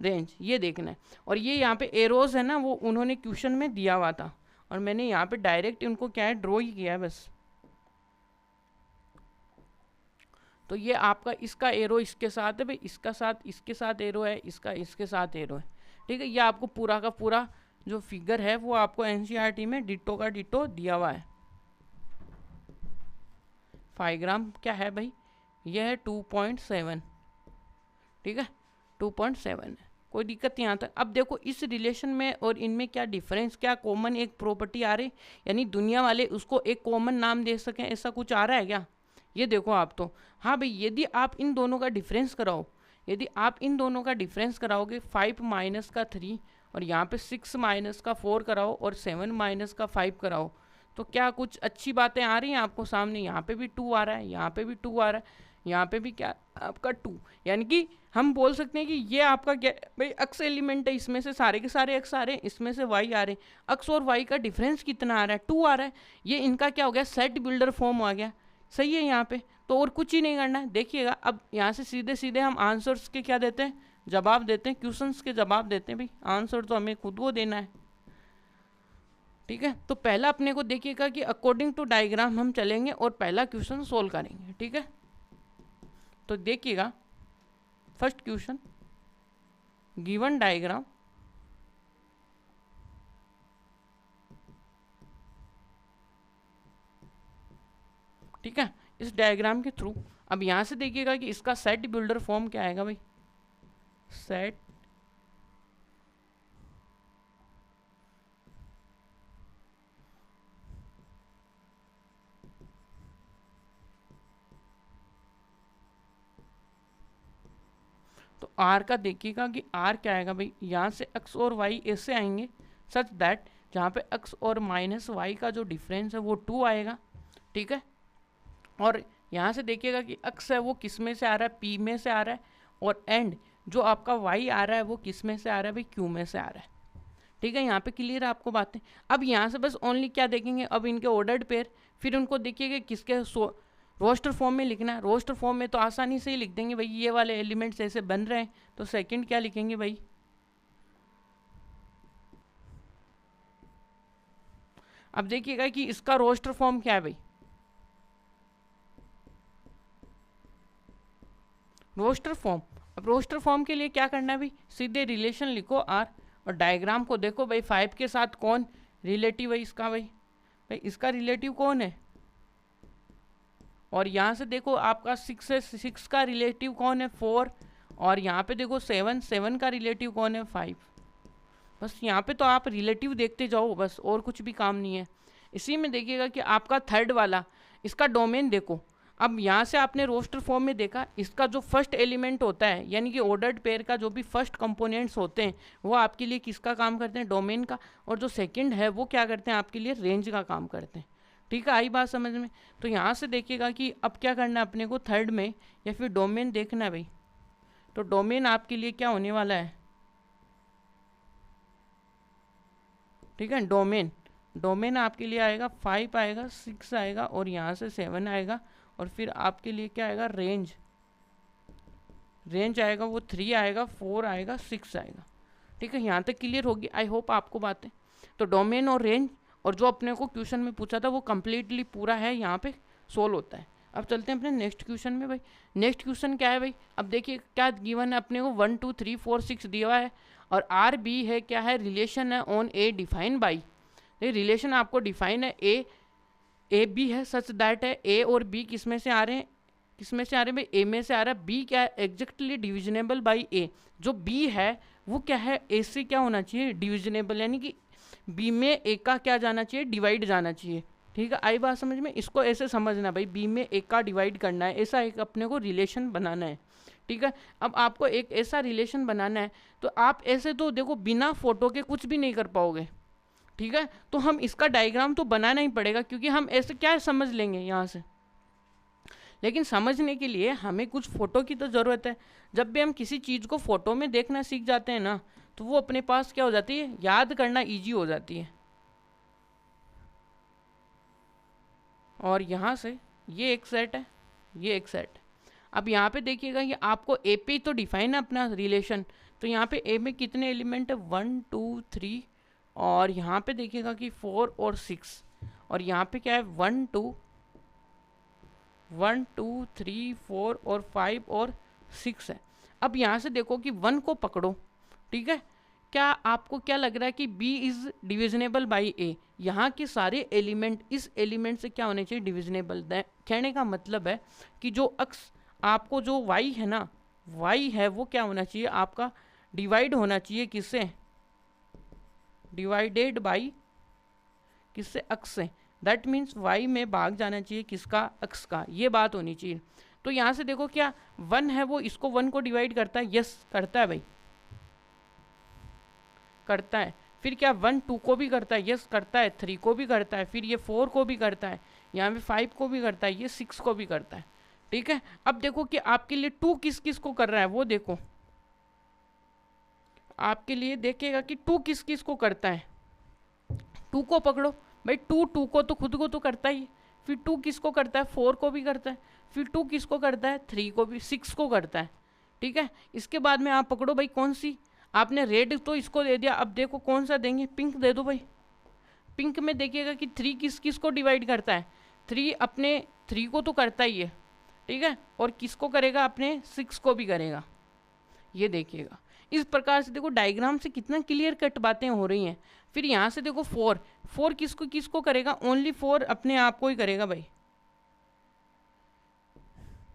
Speaker 1: range, ये देखना है। और ये यहाँ पे एरोज है ना, वो उन्होंने क्वेश्चन में दिया हुआ था और मैंने यहाँ पे डायरेक्ट उनको क्या है ड्रॉ ही किया है बस। तो ये आपका इसका एरो इसके साथ है भाई, इसका साथ इसके साथ एरो है, इसका इसके साथ एरो है। ठीक है, ये आपको पूरा का पूरा जो फिगर है वो आपको एनसीईआरटी में डिटो का डिटो दिया हुआ है। 5 ग्राम क्या है भाई, ये है 2.7। ठीक है, 2.7 है, कोई दिक्कत यहाँ तक। अब देखो इस रिलेशन में और इनमें क्या डिफरेंस, क्या कॉमन एक प्रॉपर्टी आ रही, यानी दुनिया वाले उसको एक कॉमन नाम दे सकें, ऐसा कुछ आ रहा है क्या, ये देखो आप तो। हाँ भाई, यदि आप इन दोनों का डिफरेंस कराओ, यदि आप इन दोनों का डिफरेंस कराओगे 5 माइनस का 3 और यहाँ पे 6 माइनस का 4 कराओ और 7 माइनस का 5 कराओ, तो क्या कुछ अच्छी बातें आ रही हैं आपको सामने? यहाँ पे भी 2 आ रहा है, यहाँ पे भी 2 आ रहा है, यहाँ पे भी क्या आपका 2, यानी कि हम बोल सकते हैं कि ये आपका क्या भाई अक्स एलिमेंट है, इसमें से सारे के सारे एक्स आ रहे हैं, इसमें से वाई आ रहे हैं, अक्स और वाई का डिफरेंस कितना आ रहा है? 2 आ रहा है। ये इनका क्या हो गया? सेट बिल्डर फॉर्म आ गया। सही है यहाँ पे, तो और कुछ ही नहीं करना है। देखिएगा अब यहाँ से सीधे सीधे हम आंसर्स के क्या देते हैं? जवाब देते हैं, क्वेश्चंस के जवाब देते हैं भाई। आंसर तो हमें खुद को देना है, ठीक है। तो पहला अपने को देखिएगा कि अकॉर्डिंग टू डायग्राम हम चलेंगे और पहला क्वेश्चन सोल्व करेंगे, ठीक है। तो देखिएगा फर्स्ट क्वेश्चन, गिवन डायग्राम ठीक है। इस डायग्राम के थ्रू अब यहाँ से देखिएगा कि इसका सेट बिल्डर फॉर्म क्या आएगा भाई? सेट तो आर का देखिएगा कि आर क्या आएगा भाई? यहाँ से एक्स और वाई ऐसे आएंगे सच दैट जहाँ पे एक्स और माइनस वाई का जो डिफरेंस है वो 2 आएगा, ठीक है। और यहाँ से देखिएगा कि एक्स है वो किस में से आ रहा है? पी में से आ रहा है, और एंड जो आपका वाई आ रहा है वो किस में से आ रहा है भाई? क्यू में से आ रहा है, ठीक है। यहाँ पे क्लियर है आपको बातें? अब यहाँ से बस ओनली क्या देखेंगे? अब इनके ऑर्डर्ड पेयर, फिर उनको देखिएगा किसके रोस्टर फॉर्म में लिखना है। रोस्टर फॉर्म में तो आसानी से ही लिख देंगे भाई, ये वाले एलिमेंट्स ऐसे बन रहे हैं, तो सेकंड क्या लिखेंगे भाई? अब देखिएगा कि इसका रोस्टर फॉर्म क्या है भाई? रोस्टर फॉर्म, अब रोस्टर फॉर्म के लिए क्या करना है भाई? सीधे रिलेशन लिखो आर, और डायग्राम को देखो भाई 5 के साथ कौन रिलेटिव है इसका भाई? भाई इसका रिलेटिव कौन है? और यहाँ से देखो आपका 6 है, 6 का रिलेटिव कौन है? 4। और यहाँ पे देखो 7, 7 का रिलेटिव कौन है? 5। बस यहाँ पे तो आप रिलेटिव देखते जाओ बस, और कुछ भी काम नहीं है। इसी में देखिएगा कि आपका थर्ड वाला, इसका डोमेन देखो। अब यहाँ से आपने रोस्टर फॉर्म में देखा, इसका जो फर्स्ट एलिमेंट होता है यानी कि ऑर्डर्ड पेयर का जो भी फर्स्ट कंपोनेंट्स होते हैं वो आपके लिए किसका काम करते हैं? डोमेन का। और जो सेकंड है वो क्या करते हैं? आपके लिए रेंज का काम करते हैं, ठीक है। आई बात समझ में? तो यहाँ से देखिएगा कि अब क्या करना है अपने को, थर्ड में या फिर डोमेन देखना है भाई। तो डोमेन आपके लिए क्या होने वाला है? ठीक है, डोमेन, डोमेन आपके लिए आएगा 5 आएगा, 6 आएगा और यहाँ से 7 आएगा, और फिर आपके लिए क्या आएगा? रेंज, रेंज आएगा वो 3 आएगा, 4 आएगा, 6 आएगा, ठीक है। यहाँ तक क्लियर होगी आई होप आपको बातें। तो डोमेन और रेंज और जो अपने को क्वेश्चन में पूछा था वो कम्प्लीटली पूरा है, यहाँ पे सोल्व होता है। अब चलते हैं अपने नेक्स्ट क्वेश्चन में भाई। नेक्स्ट क्वेश्चन क्या है भाई? अब देखिए क्या गिवन है अपने को, 1 2 3 4 6 दिया हुआ है, और आर बी है, क्या है? रिलेशन है on A define by, relation आपको डिफाइन है ए बी है सच दैट है ए और बी किस में से आ रहे हैं? किस में से आ रहे हैं भाई? ए में से आ रहा है। बी क्या है? एग्जैक्टली डिविजनेबल बाई ए। जो बी है वो क्या है? ए से क्या होना चाहिए? डिविजनेबल, यानी कि बी में ए का क्या जाना चाहिए? डिवाइड जाना चाहिए, ठीक है। आई बात समझ में? इसको ऐसे समझना भाई, बी में ए का डिवाइड करना है, ऐसा एक अपने को रिलेशन बनाना है, ठीक है। अब आपको एक ऐसा रिलेशन बनाना है, तो आप ऐसे तो देखो बिना फोटो के कुछ भी नहीं कर पाओगे, ठीक है। तो हम इसका डायग्राम तो बनाना ही पड़ेगा, क्योंकि हम ऐसे क्या समझ लेंगे यहाँ से, लेकिन समझने के लिए हमें कुछ फ़ोटो की तो ज़रूरत है। जब भी हम किसी चीज़ को फ़ोटो में देखना सीख जाते हैं ना, तो वो अपने पास क्या हो जाती है? याद करना ईजी हो जाती है। और यहाँ से ये एक सेट है, ये एक सेट है। अब यहाँ पे देखिएगा ये आपको ए पे तो डिफाइन है अपना रिलेशन, तो यहाँ पे ए में कितने एलिमेंट है? 1 2 3, और यहाँ पे देखिएगा कि 4 और 6, और यहाँ पे क्या है? 1 2 3 4 और 5 और 6 है। अब यहाँ से देखो कि 1 को पकड़ो, ठीक है। क्या आपको क्या लग रहा है कि B इज डिविजनेबल बाई A? यहाँ के सारे एलिमेंट इस एलिमेंट से क्या होने चाहिए? डिविजनेबल। कहने का मतलब है कि जो अक्स आपको जो Y है ना, Y है वो क्या होना चाहिए? आपका डिवाइड होना चाहिए किससे? डिवाइडेड बाई किससे? अक्स से। दैट मीन्स Y में भाग जाना चाहिए किसका? अक्स का। ये बात होनी चाहिए। तो यहाँ से देखो क्या 1 है वो इसको 1 को डिवाइड करता है, यस करता है भाई, करता है। फिर क्या 1 2 को भी करता है, यस करता है, 3 को भी करता है, फिर ये 4 को भी करता है, यहाँ पे 5 को भी करता है, ये 6 को भी करता है। ठीक है, अब देखो कि आपके लिए 2 किस किस को कर रहा है वो देखो, आपके लिए देखेगा कि 2 किस किस को करता है। 2 को पकड़ो भाई, 2 को तो खुद को तो करता ही, फिर 2 किसको करता है, 4 को भी करता है, फिर 2 किसको करता है, 3 को भी, 6 को करता है। ठीक है, इसके बाद में आप पकड़ो भाई कौन सी, आपने रेड तो इसको दे दिया, अब देखो कौन सा देंगे, पिंक दे दो भाई। पिंक में देखिएगा कि 3 किस किस को डिवाइड करता है, 3 अपने 3 को तो करता ही है, ठीक है, और किसको करेगा, अपने 6 को भी करेगा, ये देखिएगा। इस प्रकार से देखो डायग्राम से कितना क्लियर कट बातें हो रही हैं। फिर यहाँ से देखो 4 किसको किसको करेगा, ओनली 4 अपने आप को ही करेगा भाई,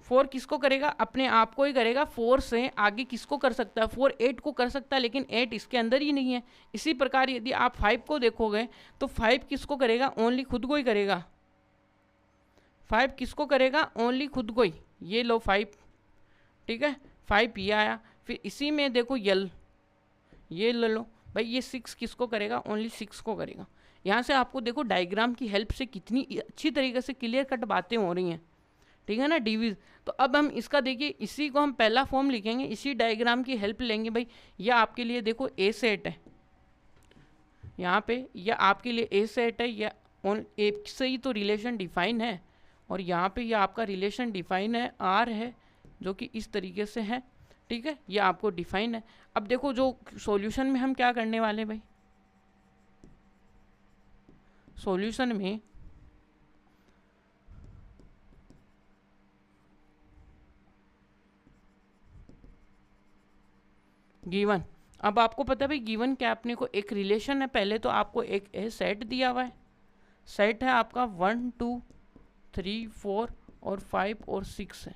Speaker 1: 4 किसको करेगा, अपने आप को ही करेगा। 4 से आगे किसको कर सकता है, 4 8 को कर सकता है, लेकिन 8 इसके अंदर ही नहीं है। इसी प्रकार यदि आप 5 को देखोगे तो 5 किसको करेगा, ओनली खुद को ही करेगा, 5 किसको करेगा, ओनली खुद को ही, ये लो 5, ठीक है, 5 ये आया। फिर इसी में देखो ये ले लो भाई, ये 6 किसको करेगा, ओनली 6 को करेगा। यहाँ से आपको देखो डायग्राम की हेल्प से कितनी अच्छी तरीके से क्लियर कट बातें हो रही हैं, ठीक है ना, डिवीज। तो अब हम इसका देखिए, इसी को हम पहला फॉर्म लिखेंगे, इसी डायग्राम की हेल्प लेंगे भाई। यह आपके लिए देखो ए सेट है, यहाँ पे यह आपके लिए ए सेट है, या ए से ही तो रिलेशन डिफाइन है, और यहाँ पे यह आपका रिलेशन डिफाइन है, आर है जो कि इस तरीके से है, ठीक है, ये आपको डिफाइन है। अब देखो जो सॉल्यूशन में हम क्या करने वाले भाई, सॉल्यूशन में गिवन, अब आपको पता है भाई गिवन क्या, अपने को एक रिलेशन है, पहले तो आपको एक सेट दिया हुआ है, सेट है आपका 1 2 3 4 और 5 और 6 है,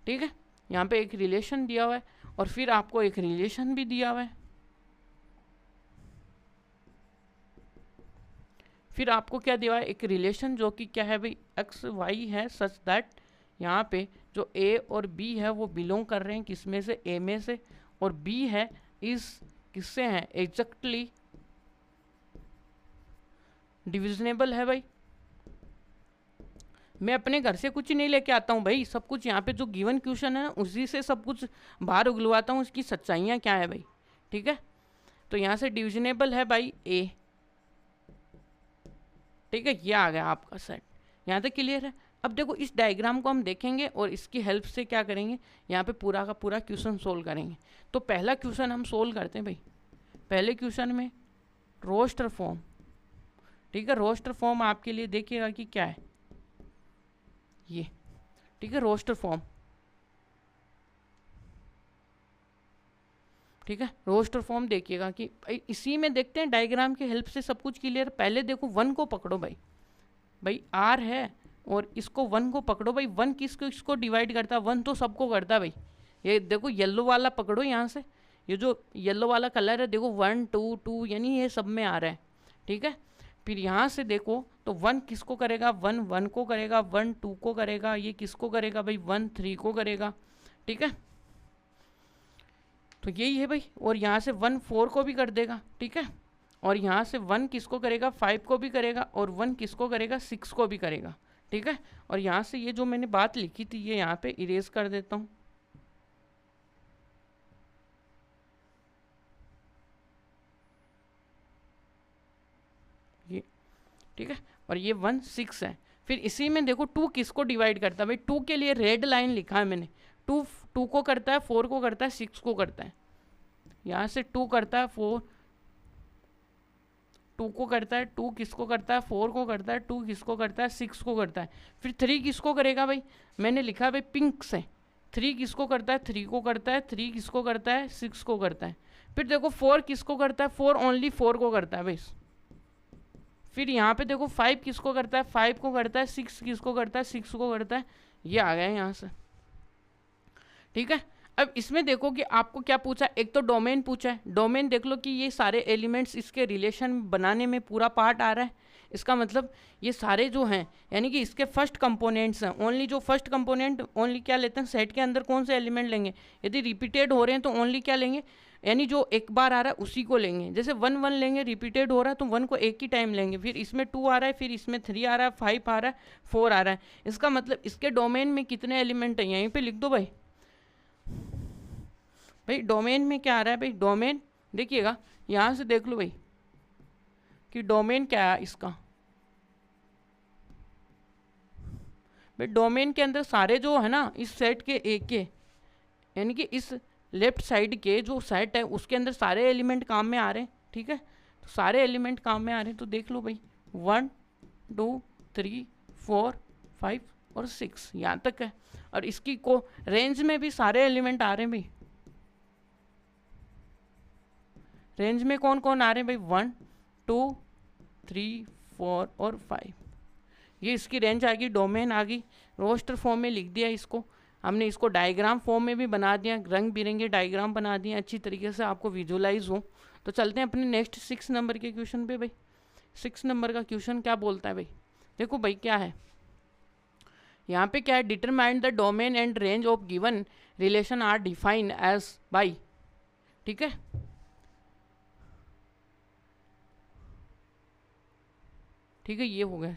Speaker 1: ठीक है, यहाँ पे एक रिलेशन दिया हुआ है, और फिर आपको एक रिलेशन भी दिया हुआ है, फिर आपको क्या दिया हुआ है, एक रिलेशन जो कि क्या है भाई, एक्स वाई है, सच दैट यहाँ पे जो ए और बी है वो बिलोंग कर रहे हैं किस में से, ए में से, और बी है इस किससे हैं, एग्जैक्टली डिविजनेबल है भाई। मैं अपने घर से कुछ नहीं लेके आता हूँ भाई, सब कुछ यहाँ पे जो गिवन क्वेश्चन है उसी से सब कुछ बाहर उगलवाता हूँ, उसकी सच्चाइयाँ क्या है भाई, ठीक है। तो यहाँ से डिविजनेबल है भाई ए, ठीक है, ये आ गया आपका सेट, यहाँ तक क्लियर है। अब देखो इस डायग्राम को हम देखेंगे और इसकी हेल्प से क्या करेंगे, यहाँ पे पूरा का पूरा क्वेश्चन सोल्व करेंगे। तो पहला क्वेश्चन हम सोल्व करते हैं भाई, पहले क्वेश्चन में रोस्टर फॉर्म, ठीक है, रोस्टर फॉर्म आपके लिए देखिएगा कि क्या है ये, ठीक है, रोस्टर फॉर्म, ठीक है, रोस्टर फॉर्म देखिएगा कि इसी में देखते हैं डायग्राम की हेल्प से सब कुछ क्लियर। पहले देखो 1 को पकड़ो भाई, भाई आर है और इसको 1 को पकड़ो भाई, 1 किसको इसको डिवाइड करता है, 1 तो सबको करता है भाई। ये देखो येलो वाला पकड़ो, यहाँ से ये जो येलो वाला कलर है देखो 1 2 2 यानी ये सब में आ रहा है, ठीक है। फिर यहाँ से देखो तो 1 किसको करेगा, 1 1 को करेगा, 1 2 को करेगा, ये किसको करेगा भाई, 1 3 को करेगा, ठीक है। तो यही है भाई, और यहाँ से 1 4 को भी कर देगा, ठीक है, और यहाँ से 1 किसको करेगा, 5 को भी करेगा, और 1 किसको करेगा, 6 को भी करेगा, ठीक है। और यहाँ से ये जो मैंने बात लिखी थी ये यहाँ पे इरेज कर देता हूँ, ये ठीक है, और ये 1 6 है। फिर इसी में देखो 2 किसको डिवाइड करता है भाई, 2 के लिए रेड लाइन लिखा है मैंने, 2 को करता है, 4 को करता है, 6 को करता है, यहाँ से 2 करता है, 4 2 को करता है, 2 किसको करता है, 4 को करता है, 2 किसको करता है, 6 को करता है। फिर 3 किसको करेगा भाई, मैंने लिखा भाई पिंक से, 3 किसको करता है, 3 को करता है, 3 किसको करता है, 6 को करता है। फिर देखो 4 किसको करता है, 4 ओनली 4 को करता है भाई। फिर यहाँ पे देखो 5 किसको करता है, 5 को करता है, 6 किसको करता है, 6 को करता है, ये आ गया है यहाँ से, ठीक है। अब इसमें देखो कि आपको क्या पूछा, एक तो डोमेन पूछा है, डोमेन देख लो कि ये सारे एलिमेंट्स इसके रिलेशन बनाने में पूरा पार्ट आ रहा है। इसका मतलब ये सारे जो हैं यानी कि इसके फर्स्ट कंपोनेंट्स हैं, ओनली जो फर्स्ट कंपोनेंट ओनली क्या लेते हैं, सेट के अंदर कौन से एलिमेंट लेंगे, यदि रिपीटेड हो रहे हैं तो ओनली क्या लेंगे, यानी जो एक बार आ रहा है उसी को लेंगे। जैसे 1 1 लेंगे, रिपीटेड हो रहा है तो 1 को एक ही टाइम लेंगे, फिर इसमें 2 आ रहा है, फिर इसमें 3 आ रहा है, 5 आ रहा है, 4 आ रहा है। इसका मतलब इसके डोमेन में कितने एलिमेंट हैं, यहीं पे लिख दो भाई। भाई डोमेन में क्या आ रहा है भाई, डोमेन देखिएगा यहाँ से देख लो भाई कि डोमेन क्या है इसका। भाई डोमेन के अंदर सारे जो है ना इस सेट के एक के, यानी कि इस लेफ्ट साइड के जो सेट है उसके अंदर सारे एलिमेंट काम में आ रहे हैं। ठीक है, तो सारे एलिमेंट काम में आ रहे हैं तो देख लो भाई 1 2 3 4 5 और 6 यहाँ तक है। और इसकी को रेंज में भी सारे एलिमेंट आ रहे हैं भाई। रेंज में कौन कौन आ रहे हैं भाई, 1 2 3 4 और 5, ये इसकी रेंज आ गई, डोमेन आ गई। रोस्टर फॉर्म में लिख दिया इसको हमने, इसको डायग्राम फॉर्म में भी बना दिया, रंग बिरंगे डायग्राम बना दिए अच्छी तरीके से आपको विजुलाइज हो। तो चलते हैं अपने नेक्स्ट 6 नंबर के क्वेश्चन पे भाई। 6 नंबर का क्वेश्चन क्या बोलता है भाई, देखो भाई क्या है यहाँ पे, क्या है, determine the domain and range of given relation R define as by. ठीक है, ठीक है, ये हो गया।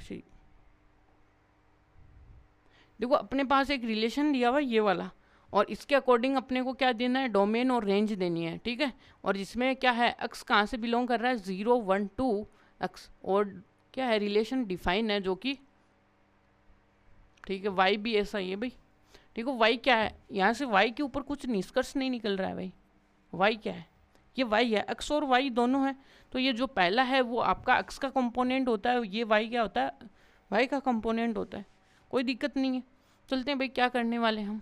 Speaker 1: देखो अपने पास एक रिलेशन दिया हुआ है ये वाला, और इसके अकॉर्डिंग अपने को क्या देना है, डोमेन और रेंज देनी है। ठीक है, और इसमें क्या है, अक्स कहाँ से बिलोंग कर रहा है, 0 1 2 अक्स, और क्या है रिलेशन डिफाइन है जो कि, ठीक है, वाई भी ऐसा ही है भाई। ठीक है, वाई क्या है, यहाँ से वाई के ऊपर कुछ निष्कर्ष नहीं निकल रहा है भाई। वाई क्या है, ये वाई है, अक्स और वाई दोनों है। तो ये जो पहला है वो आपका अक्स का कंपोनेंट होता है, ये वाई क्या होता है, वाई का कंपोनेंट होता है, कोई दिक्कत नहीं है। चलते हैं भाई क्या करने वाले हम,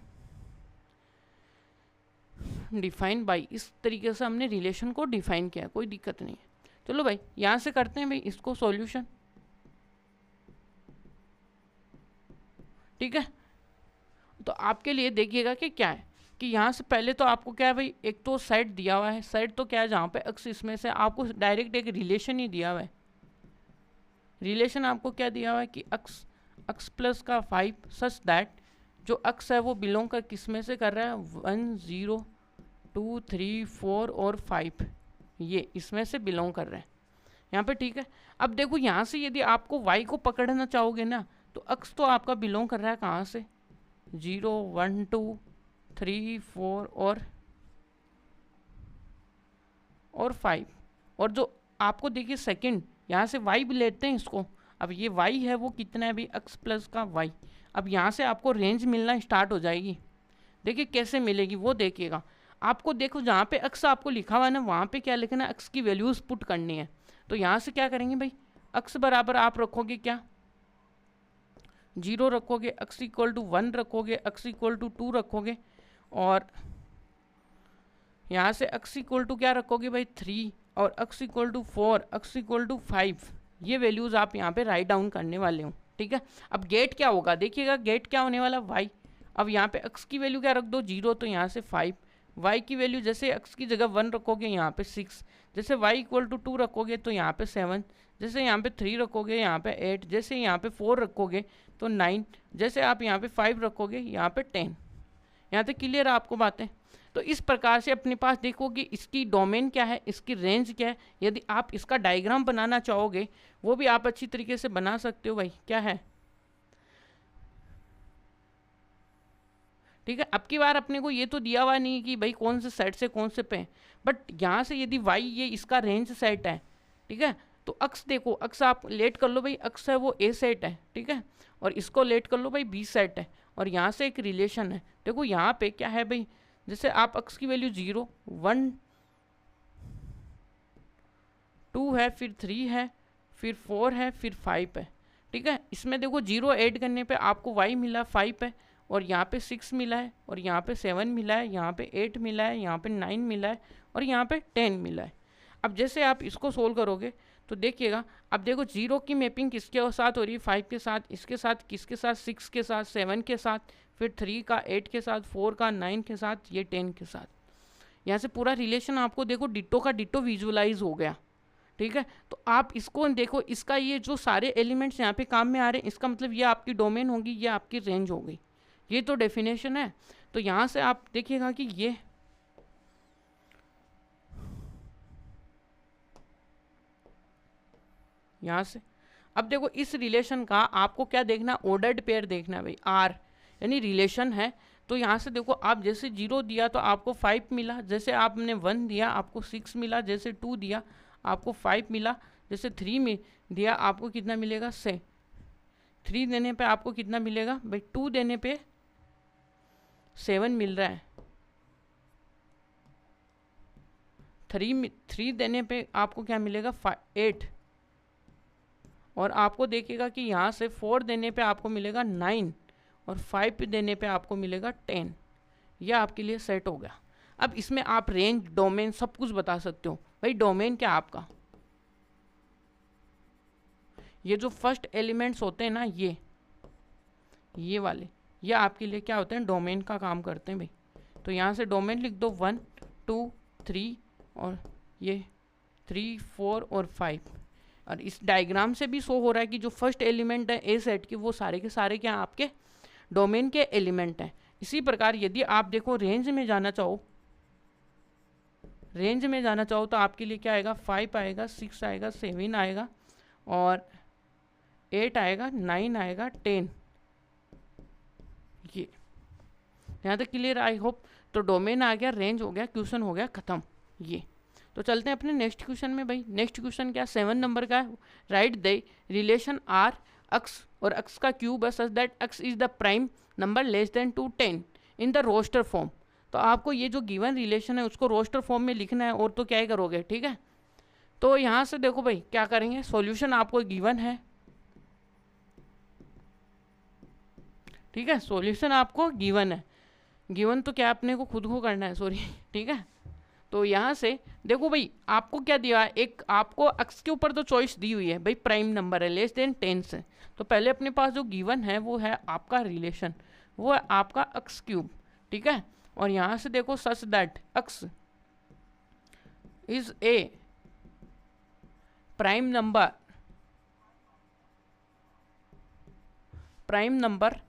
Speaker 1: डिफाइन बाई, इस तरीके से हमने रिलेशन को डिफाइन किया, कोई दिक्कत नहीं है। चलो भाई यहाँ से करते हैं भाई इसको सॉल्यूशन। ठीक है, तो आपके लिए देखिएगा कि क्या है कि यहाँ से पहले तो आपको क्या है भाई, एक तो सेट दिया हुआ है, सेट तो क्या है जहाँ पे अक्स, इसमें से आपको डायरेक्ट एक रिलेशन ही दिया हुआ है। रिलेशन आपको क्या दिया हुआ है कि अक्स अक्स प्लस का 5 सच दैट जो अक्स है वो बिलोंग कर किस में से कर रहा है, 1 0 2 3 4 और 5, ये इसमें से बिलोंग कर रहा है यहाँ पे। ठीक है, अब देखो यहाँ से यदि आपको y को पकड़ना चाहोगे ना तो अक्स तो आपका बिलोंग कर रहा है कहाँ से, 0 1 2 3 4 और 5, और जो आपको देखिए सेकंड यहाँ से y भी लेते हैं इसको। अब ये y है वो कितना है अभी, अक्स प्लस का y। अब यहाँ से आपको रेंज मिलना स्टार्ट हो जाएगी। देखिए कैसे मिलेगी वो देखिएगा आपको। देखो जहाँ पे अक्स आपको लिखा हुआ है ना वहाँ पे क्या लिखना है, अक्स की वैल्यूज पुट करनी है। तो यहाँ से क्या करेंगे भाई, अक्स बराबर आप रखोगे क्या, 0 रखोगे, अक्स इक्वल टू 1 रखोगे, अक्स इक्वल टू 2 रखोगे, और यहाँ से अक्स इक्वल टू क्या रखोगे भाई 3, और x equal to 4, x equal to 5, ये वैल्यूज़ आप यहाँ पे राइट डाउन करने वाले हो। ठीक है, अब गेट क्या होगा देखिएगा, गेट क्या होने वाला y। अब यहाँ पे x की वैल्यू क्या रख दो 0, तो यहाँ से 5, y की वैल्यू जैसे x की जगह 1 रखोगे यहाँ पे 6, जैसे y इक्वल टू 2 रखोगे तो यहाँ पे 7, जैसे यहाँ पे 3 रखोगे यहाँ पे 8, जैसे यहाँ पे 4 रखोगे तो 9, जैसे आप यहाँ पे 5 रखोगे यहाँ पे 10। यहाँ तक क्लियर है आपको बातें। तो इस प्रकार से अपने पास देखो कि इसकी डोमेन क्या है, इसकी रेंज क्या है। यदि आप इसका डायग्राम बनाना चाहोगे वो भी आप अच्छी तरीके से बना सकते हो भाई, क्या है। ठीक है, अब की बार अपने को ये तो दिया हुआ नहीं कि भाई कौन से सेट से कौन से पे, बट यहाँ से यदि y ये इसका रेंज सेट है, ठीक है, तो अक्स देखो, अक्स आप लेट कर लो भाई, अक्स है वो ए सेट है, ठीक है, और इसको लेट कर लो भाई बी सेट है, और यहाँ से एक रिलेशन है। देखो यहाँ पे क्या है भाई, जैसे आप अक्स की वैल्यू 0 1 2 है, फिर 3 है, फिर 4 है, फिर 5 है। ठीक है, इसमें देखो 0 ऐड करने पे आपको y मिला 5 है, और यहाँ पे 6 मिला है, और यहाँ पे 7 मिला है, यहाँ पे 8 मिला है, यहाँ पे 9 मिला है, और यहाँ पे 10 मिला है। अब जैसे आप इसको सोल्व करोगे तो देखिएगा, अब देखो 0 की मैपिंग किसके साथ हो रही है, 5 के साथ, इसके साथ, किसके साथ, 6 के साथ, 7 के साथ, फिर 3 का, 8 के साथ, 4 का, 9 के साथ, ये 10 के साथ। यहाँ से पूरा रिलेशन आपको देखो डिट्टो का डिट्टो विजुअलाइज हो गया। ठीक है। तो आप इसको देखो, इसका ये जो सारे एलिमेंट्स यहाँ पे काम में आ रहे हैं, इसका मतलब ये आपकी डोमेन होगी, ये आपकी रेंज हो गई। ये तो डेफिनेशन है। तो यहाँ से आप देखिएगा कि ये यहाँ से अब देखो इस रिलेशन का आपको क्या देखना, ऑर्डर्ड पेयर देखना है भाई, आर यानी रिलेशन है। तो यहाँ से देखो आप जैसे 0 दिया तो आपको 5 मिला, जैसे आपने 1 दिया आपको 6 मिला, जैसे 2 दिया आपको 5 मिला, जैसे 3 में दिया आपको कितना मिलेगा 6। 3 देने पे आपको कितना मिलेगा भाई, 2 देने पे 7 मिल रहा है। 3 देने पे आपको क्या मिलेगा 8। और आपको देखिएगा कि यहाँ से 4 देने पे आपको मिलेगा 9 और 5 देने पे आपको मिलेगा 10। यह आपके लिए सेट हो गया। अब इसमें आप रेंज, डोमेन सब कुछ बता सकते हो। भाई डोमेन क्या आपका, ये जो फर्स्ट एलिमेंट्स होते हैं ना, ये वाले, ये आपके लिए क्या होते हैं, डोमेन का काम करते हैं भाई। तो यहाँ से डोमेन लिख दो 1 2 3 और ये 3 4 और 5। और इस डायग्राम से भी शो हो रहा है कि जो फर्स्ट एलिमेंट है ए सेट की, वो सारे के सारे क्या आपके डोमेन के एलिमेंट हैं। इसी प्रकार यदि आप देखो रेंज में जाना चाहो, रेंज में जाना चाहो तो आपके लिए क्या आएगा, 5 आएगा, 6 आएगा, 7 आएगा और 8 आएगा, 9 आएगा, 10। ये यहाँ तक क्लियर आई होप। तो डोमेन आ गया, रेंज हो गया, क्वेश्चन हो गया खत्म। ये तो चलते हैं अपने नेक्स्ट क्वेश्चन में। भाई नेक्स्ट क्वेश्चन क्या, 7 नंबर का है। Write the relation R x और अक्स का क्यूब है such that x is the prime number less than to 10 in the roster form. तो आपको ये जो गिवन रिलेशन है उसको रोस्टर फॉर्म में लिखना है, और तो क्या ही करोगे, ठीक है। तो यहाँ से देखो भाई क्या करेंगे, सॉल्यूशन आपको गिवन है, ठीक है। सॉल्यूशन आपको गिवन है, गिवन तो क्या अपने को खुद को करना है, सॉरी, ठीक है। तो यहाँ से देखो भाई आपको क्या दिया है, एक आपको अक्स के ऊपर तो चॉइस दी हुई है भाई, प्राइम नंबर है लेस देन 10 से। तो पहले अपने पास जो गिवन है वो है आपका रिलेशन, वो है आपका अक्स क्यूब, ठीक है। और यहाँ से देखो such that x is a prime number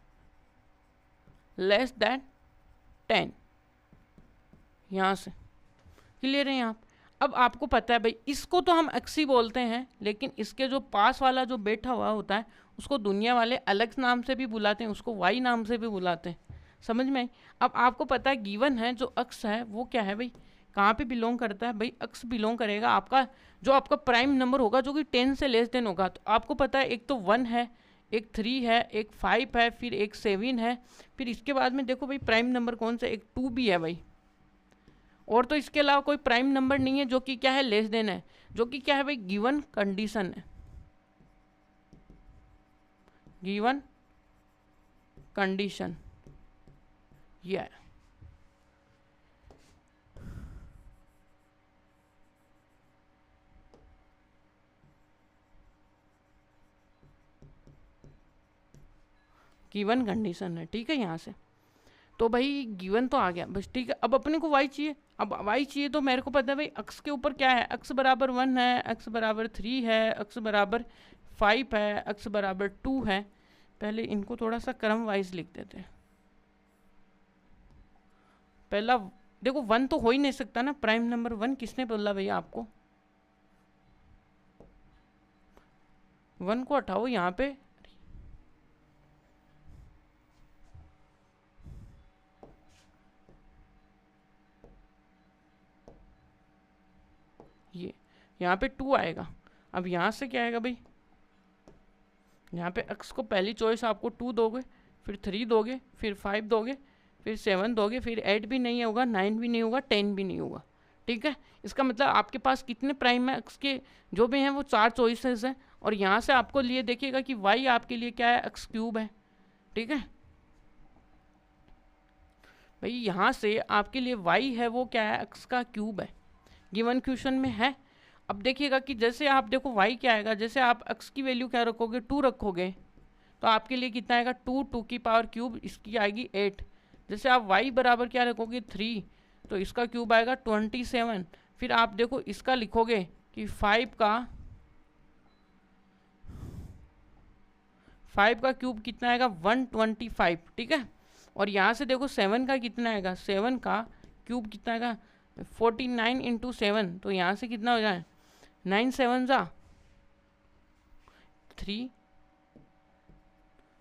Speaker 1: less than 10। यहाँ से क्लियर है यहाँ। अब आपको पता है भाई इसको तो हम एक्स ही बोलते हैं, लेकिन इसके जो पास वाला जो बैठा हुआ होता है उसको दुनिया वाले अलग नाम से भी बुलाते हैं, उसको वाई नाम से भी बुलाते हैं, समझ में आई। अब आपको पता है गिवन है जो अक्स है वो क्या है भाई, कहाँ पे बिलोंग करता है भाई, अक्स बिलोंग करेगा आपका जो आपका प्राइम नंबर होगा जो कि 10 से लेस देन होगा। तो आपको पता है एक तो 1 है, एक 3 है, एक 5 है, फिर एक 7 है, फिर इसके बाद में देखो भाई प्राइम नंबर कौन सा, एक 2 भी है भाई। और तो इसके अलावा कोई प्राइम नंबर नहीं है जो कि क्या है, लेस देन है, जो कि क्या है भाई, गिवन कंडीशन है, गिवन कंडीशन ये है। गिवन कंडीशन है, ठीक है। यहाँ से तो भाई गिवन तो आ गया बस, ठीक है। अब अपने को वाई चाहिए, अब वाई चाहिए तो मेरे को पता है भाई अक्स के ऊपर क्या है, अक्स बराबर 1 है, अक्स बराबर 3 है, अक्स बराबर 5 है, अक्स बराबर 2 है। पहले इनको थोड़ा सा क्रम वाइज लिख देते हैं। पहला देखो 1 तो हो ही नहीं सकता ना, प्राइम नंबर 1 किसने बोला भैया आपको, 1 को हटाओ यहाँ पे, ये यहाँ पे 2 आएगा। अब यहाँ से क्या आएगा भाई, यहाँ पे एक्स को पहली चॉइस आपको 2 दोगे, फिर 3 दोगे, फिर 5 दोगे, फिर 7 दोगे, फिर 8 भी नहीं होगा, 9 भी नहीं होगा, 10 भी नहीं होगा, ठीक है। इसका मतलब आपके पास कितने प्राइम है एक्स के जो भी हैं वो 4 चॉइसेस हैं। और यहाँ से आपको लिए देखिएगा कि वाई आपके लिए क्या है, एक्स क्यूब है, ठीक है भाई। यहाँ से आपके लिए वाई है वो क्या है, एक्स का क्यूब है, गिवन क्वेश्चन में है। अब देखिएगा कि जैसे आप देखो y क्या आएगा, जैसे आप x की वैल्यू क्या रखोगे, 2 रखोगे तो आपके लिए कितना आएगा, 2 की पावर क्यूब, इसकी आएगी 8। जैसे आप y बराबर क्या रखोगे 3 तो इसका क्यूब आएगा 27। फिर आप देखो इसका लिखोगे कि 5 का क्यूब कितना आएगा 125, ठीक है। और यहाँ से देखो 7 का कितना आएगा, 7 का क्यूब कितना आएगा 49 इंटू 7, तो यहाँ से कितना हो जाए 9 7 जा 3,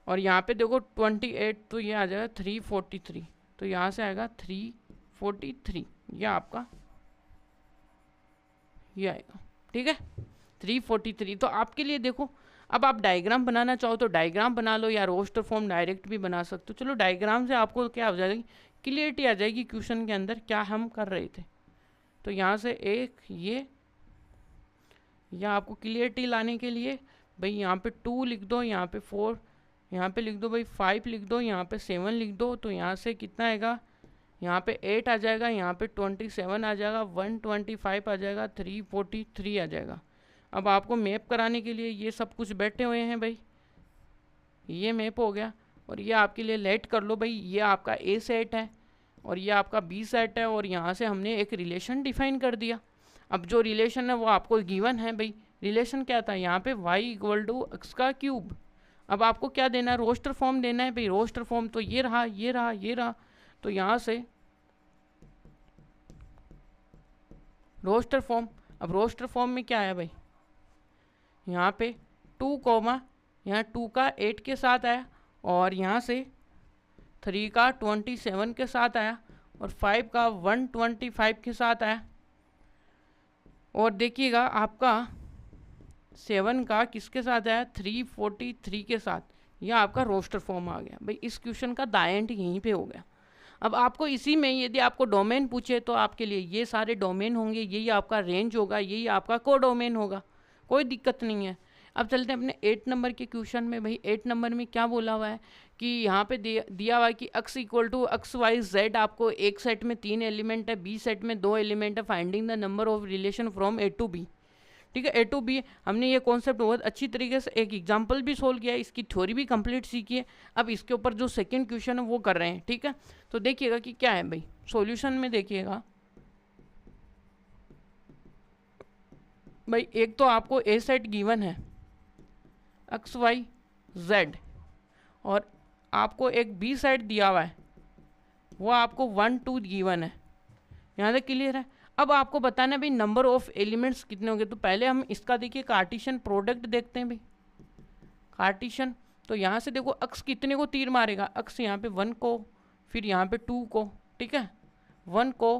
Speaker 1: और यहाँ पे देखो 28, तो ये आ जाएगा 343, तो यहाँ से आएगा 343, ये आपका ये आएगा, ठीक है 343। तो आपके लिए देखो, अब आप डायग्राम बनाना चाहो तो डायग्राम बना लो, या रोस्टर फॉर्म डायरेक्ट भी बना सकते हो। चलो डायग्राम से आपको क्या हो जाएगी, क्लियरिटी आ जाएगी क्वेश्चन के अंदर क्या हम कर रहे थे। तो यहाँ से एक ये, या आपको क्लियरिटी लाने के लिए भाई यहाँ पे 2 लिख दो, यहाँ पे 4, यहाँ पे लिख दो भाई 5 लिख दो, यहाँ पे 7 लिख दो, तो यहाँ से कितना आएगा, यहाँ पे 8 आ जाएगा, यहाँ पे 27 आ जाएगा, 125 आ जाएगा, 343 आ जाएगा। अब आपको मैप कराने के लिए ये सब कुछ बैठे हुए हैं भाई, ये मैप हो गया, और ये आपके लिए लेट कर लो भाई, ये आपका ए सेट है और ये आपका बी सेट है, और यहाँ से हमने एक रिलेशन डिफाइन कर दिया। अब जो रिलेशन है वो आपको गिवन है भाई, रिलेशन क्या था यहाँ पे y = x का क्यूब। अब आपको क्या देना है, रोस्टर फॉर्म देना है भाई, रोस्टर फॉर्म तो ये रहा ये रहा ये रहा, तो यहाँ से रोस्टर फॉर्म, अब रोस्टर फॉर्म में क्या है भाई, यहाँ पे 2, यहाँ 2 का 8 के साथ आया, और यहाँ से 3 का 27 के साथ आया, और 5 का 125 के साथ आया, और देखिएगा आपका 7 का किसके साथ आया 343 के साथ, यह आपका रोस्टर फॉर्म आ गया भाई। इस क्वेश्चन का दाएंट यहीं पे हो गया। अब आपको इसी में यदि आपको डोमेन पूछे तो आपके लिए ये सारे डोमेन होंगे, यही आपका रेंज होगा, यही आपका को डोमेन होगा, कोई दिक्कत नहीं है। अब चलते हैं अपने 8 नंबर के क्वेश्चन में। भाई 8 नंबर में क्या बोला हुआ है कि यहाँ पे दिया हुआ है कि x = x y z, आपको एक सेट में 3 एलिमेंट है, बी सेट में 2 एलिमेंट है, finding the number of relation from A to B, ठीक है। ए टू बी हमने ये कॉन्सेप्ट बहुत अच्छी तरीके से एक एग्जांपल भी सोल्व किया है, इसकी थ्योरी भी कंप्लीट सीखी है। अब इसके ऊपर जो सेकंड क्वेश्चन है वो कर रहे हैं, ठीक है। तो देखिएगा कि क्या है भाई, सॉल्यूशन में देखिएगा भाई, एक तो आपको ए सेट गिवन है एक्स वाई जेड, और आपको एक बी सेट दिया हुआ है वो आपको 1 2 गिवन है, यहाँ तक क्लियर है। अब आपको बताना भाई नंबर ऑफ एलिमेंट्स कितने होंगे। तो पहले हम इसका देखिए कार्टिशियन प्रोडक्ट देखते हैं भाई, कार्टिशियन। तो यहाँ से देखो अक्स कितने को तीर मारेगा, अक्स यहाँ पे 1 को, फिर यहाँ पे 2 को, ठीक है 1 को,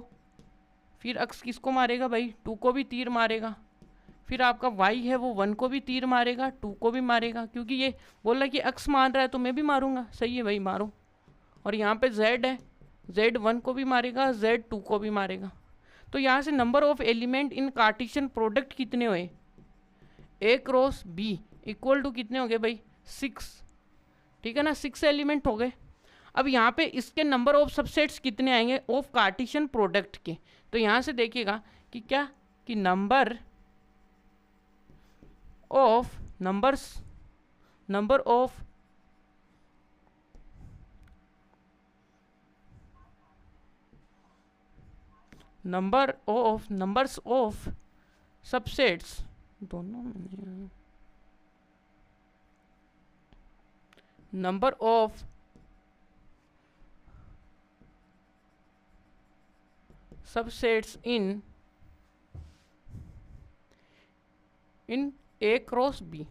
Speaker 1: फिर अक्स किसको मारेगा भाई 2 को भी तीर मारेगा, फिर आपका y है वो 1 को भी तीर मारेगा, 2 को भी मारेगा, क्योंकि ये बोल रहा है कि x मार रहा है तो मैं भी मारूंगा, सही है भाई मारो। और यहाँ पे z है, z 1 को भी मारेगा, z 2 को भी मारेगा। तो यहाँ से number of element in cartesian product कितने हुए, a cross b equal to कितने हो गए भाई 6, ठीक है ना, 6 एलिमेंट हो गए। अब यहाँ पे इसके नंबर ऑफ सबसेट्स कितने आएंगे ऑफ कार्टिशियन प्रोडक्ट के। तो यहाँ से देखिएगा कि क्या कि number of numbers of subsets, दोनों में number of subsets in A cross B.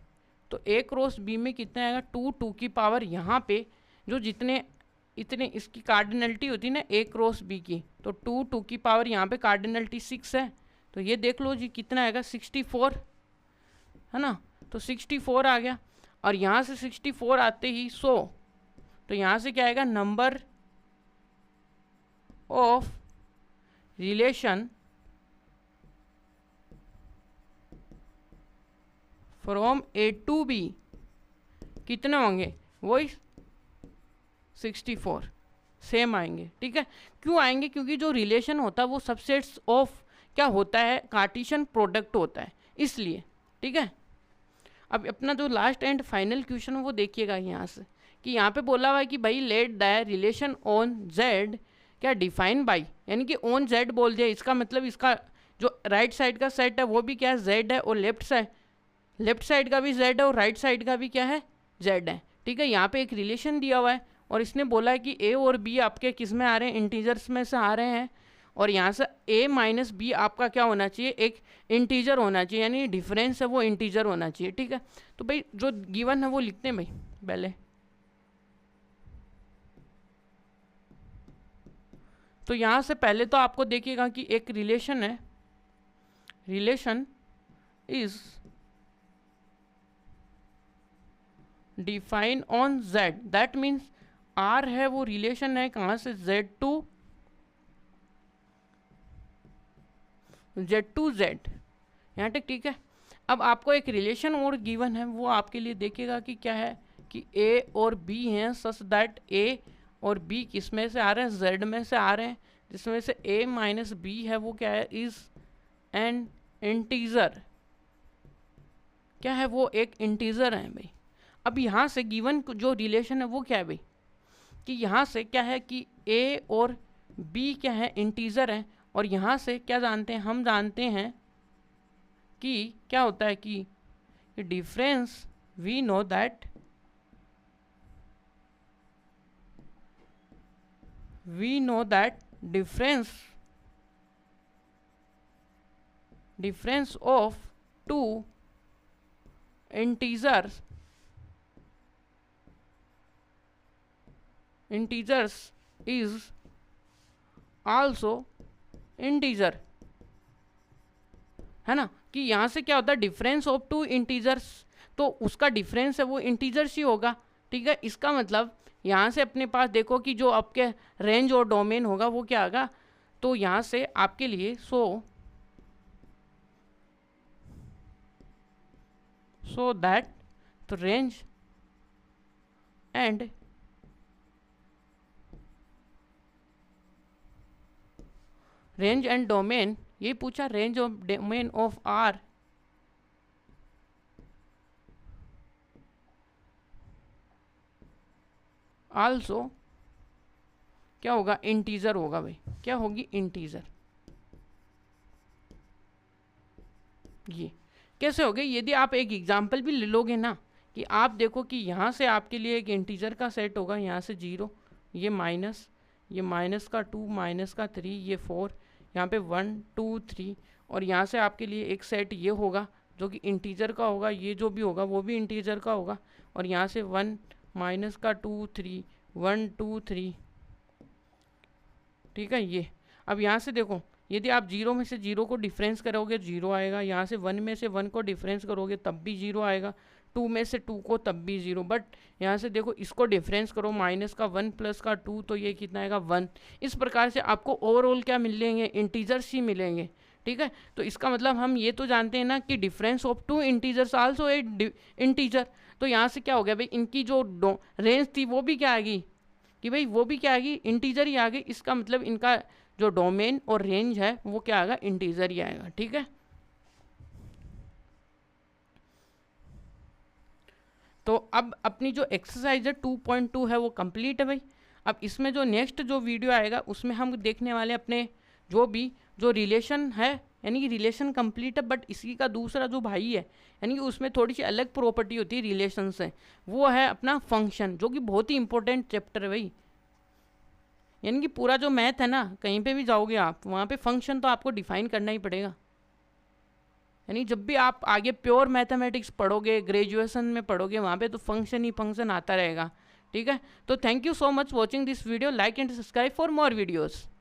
Speaker 1: तो ए क्रॉस बी में कितना आएगा 2 2 की पावर, यहाँ पे जो जितने इतने इसकी कार्डिनलिटी होती है ना ए क्रॉस बी की, तो 2 2 की पावर यहाँ पे कार्डिनलिटी 6 है, तो ये देख लो जी कितना आएगा 64, है ना। तो 64 आ गया, और यहाँ से 64 आते ही 100, तो यहाँ से क्या आएगा number of relation from A to B कितने होंगे, वही 64 सेम आएंगे, ठीक है। क्यों आएंगे, क्योंकि जो रिलेशन होता है वो सबसेट्स ऑफ क्या होता है कार्टिशियन प्रोडक्ट होता है, इसलिए, ठीक है। अब अपना जो लास्ट एंड फाइनल क्वेश्चन है वो देखिएगा यहाँ से, कि यहाँ पे बोला हुआ है कि भाई let the relation on Z क्या डिफाइन बाई, यानी कि ऑन जेड बोल दिया, इसका मतलब इसका जो राइट साइड का सेट है वो भी क्या है, जेड है, और लेफ्ट साइड का भी जेड है और राइट साइड का भी क्या है, जेड है। ठीक है, यहाँ पे एक रिलेशन दिया हुआ है और इसने बोला है कि ए और बी आपके किस में आ रहे हैं, इंटीजर्स में से आ रहे हैं, और यहाँ से a माइनस बी आपका क्या होना चाहिए, एक इंटीजर होना चाहिए, यानी डिफरेंस है वो इंटीजर होना चाहिए। ठीक है, तो भाई जो गिवन है वो लिखते हैं भाई पहले। तो यहाँ से पहले तो आपको देखिएगा कि एक रिलेशन है, relation is define on z, that means r है वो रिलेशन है कहाँ से, z टू z यहाँ तक। ठीक है, अब आपको एक रिलेशन और गिवन है, वो आपके लिए देखिएगा कि क्या है, कि a और b हैं सच दैट a और b किस में से आ रहे हैं, z में से आ रहे हैं, जिसमें से a माइनस b है वो क्या है, इज एन इंटीजर, क्या है वो एक इंटीजर है भाई। अब यहाँ से गिवन जो रिलेशन है वो क्या है भाई, कि यहाँ से क्या है कि a और b क्या है, इंटीजर है, और यहाँ से क्या जानते हैं, हम जानते हैं कि क्या होता है कि difference, we know that difference of two integers is also integer, है ना, कि यहाँ से क्या होता है, डिफरेंस ऑफ टू इंटीजर्स, तो उसका डिफरेंस है वो इंटीजर्स ही होगा। ठीक है, इसका मतलब यहाँ से अपने पास देखो कि जो आपके रेंज और डोमेन होगा वो क्या होगा, तो यहाँ से आपके लिए सो दैट तो रेंज एंड डोमेन, ये पूछा range of domain of R also क्या होगा, इंटीजर होगा भाई, क्या होगी, इंटीजर। ये कैसे हो गई, यदि आप एक एग्जाम्पल भी ले लोगे ना, कि आप देखो कि यहाँ से आपके लिए एक इंटीजर का सेट होगा, यहाँ से 0, ये माइनस का 2, माइनस का 3, ये 4, यहाँ पे 1 2 3, और यहाँ से आपके लिए एक सेट ये होगा जो कि इंटीजर का होगा, ये जो भी होगा वो भी इंटीजर का होगा, और यहाँ से 1 माइनस का 2 3 1 2 3। ठीक है, ये अब यहाँ से देखो, यदि आप 0 में से 0 को डिफरेंस करोगे 0 आएगा, यहाँ से 1 में से 1 को डिफरेंस करोगे तब भी 0 आएगा, 2 में से 2 को तब भी 0, बट यहाँ से देखो इसको डिफरेंस करो, माइनस का 1 प्लस का 2, तो ये कितना आएगा, 1। इस प्रकार से आपको ओवरऑल क्या मिलेंगे, इंटीजर्स ही मिलेंगे। ठीक है, तो इसका मतलब हम ये तो जानते हैं ना कि difference of two integers also a integer, तो यहाँ से क्या हो गया भाई, इनकी जो रेंज थी वो भी क्या आ गई, कि भाई वो भी क्या आ गई, इंटीजर ही आ गई। इसका मतलब इनका जो डोमेन और रेंज है वो क्या आएगा, इंटीजर ही आएगा। ठीक है, तो अब अपनी जो एक्सरसाइज है 2.2 है वो कंप्लीट है भाई। अब इसमें जो नेक्स्ट जो वीडियो आएगा उसमें हम देखने वाले अपने जो रिलेशन है, यानी कि रिलेशन कंप्लीट है, बट इसी का दूसरा जो भाई है, यानी कि उसमें थोड़ी सी अलग प्रॉपर्टी होती है रिलेशन से, वो है अपना फंक्शन, जो कि बहुत ही इंपॉर्टेंट चैप्टर है भाई। यानी कि पूरा जो मैथ है ना, कहीं पे भी जाओगे आप, वहाँ पे फंक्शन तो आपको डिफाइन करना ही पड़ेगा। यानी जब भी आप आगे प्योर मैथमेटिक्स पढ़ोगे, ग्रेजुएशन में पढ़ोगे, वहाँ पे तो फंक्शन ही फंक्शन आता रहेगा। ठीक है, तो thank you so much watching this video, like and subscribe for more videos.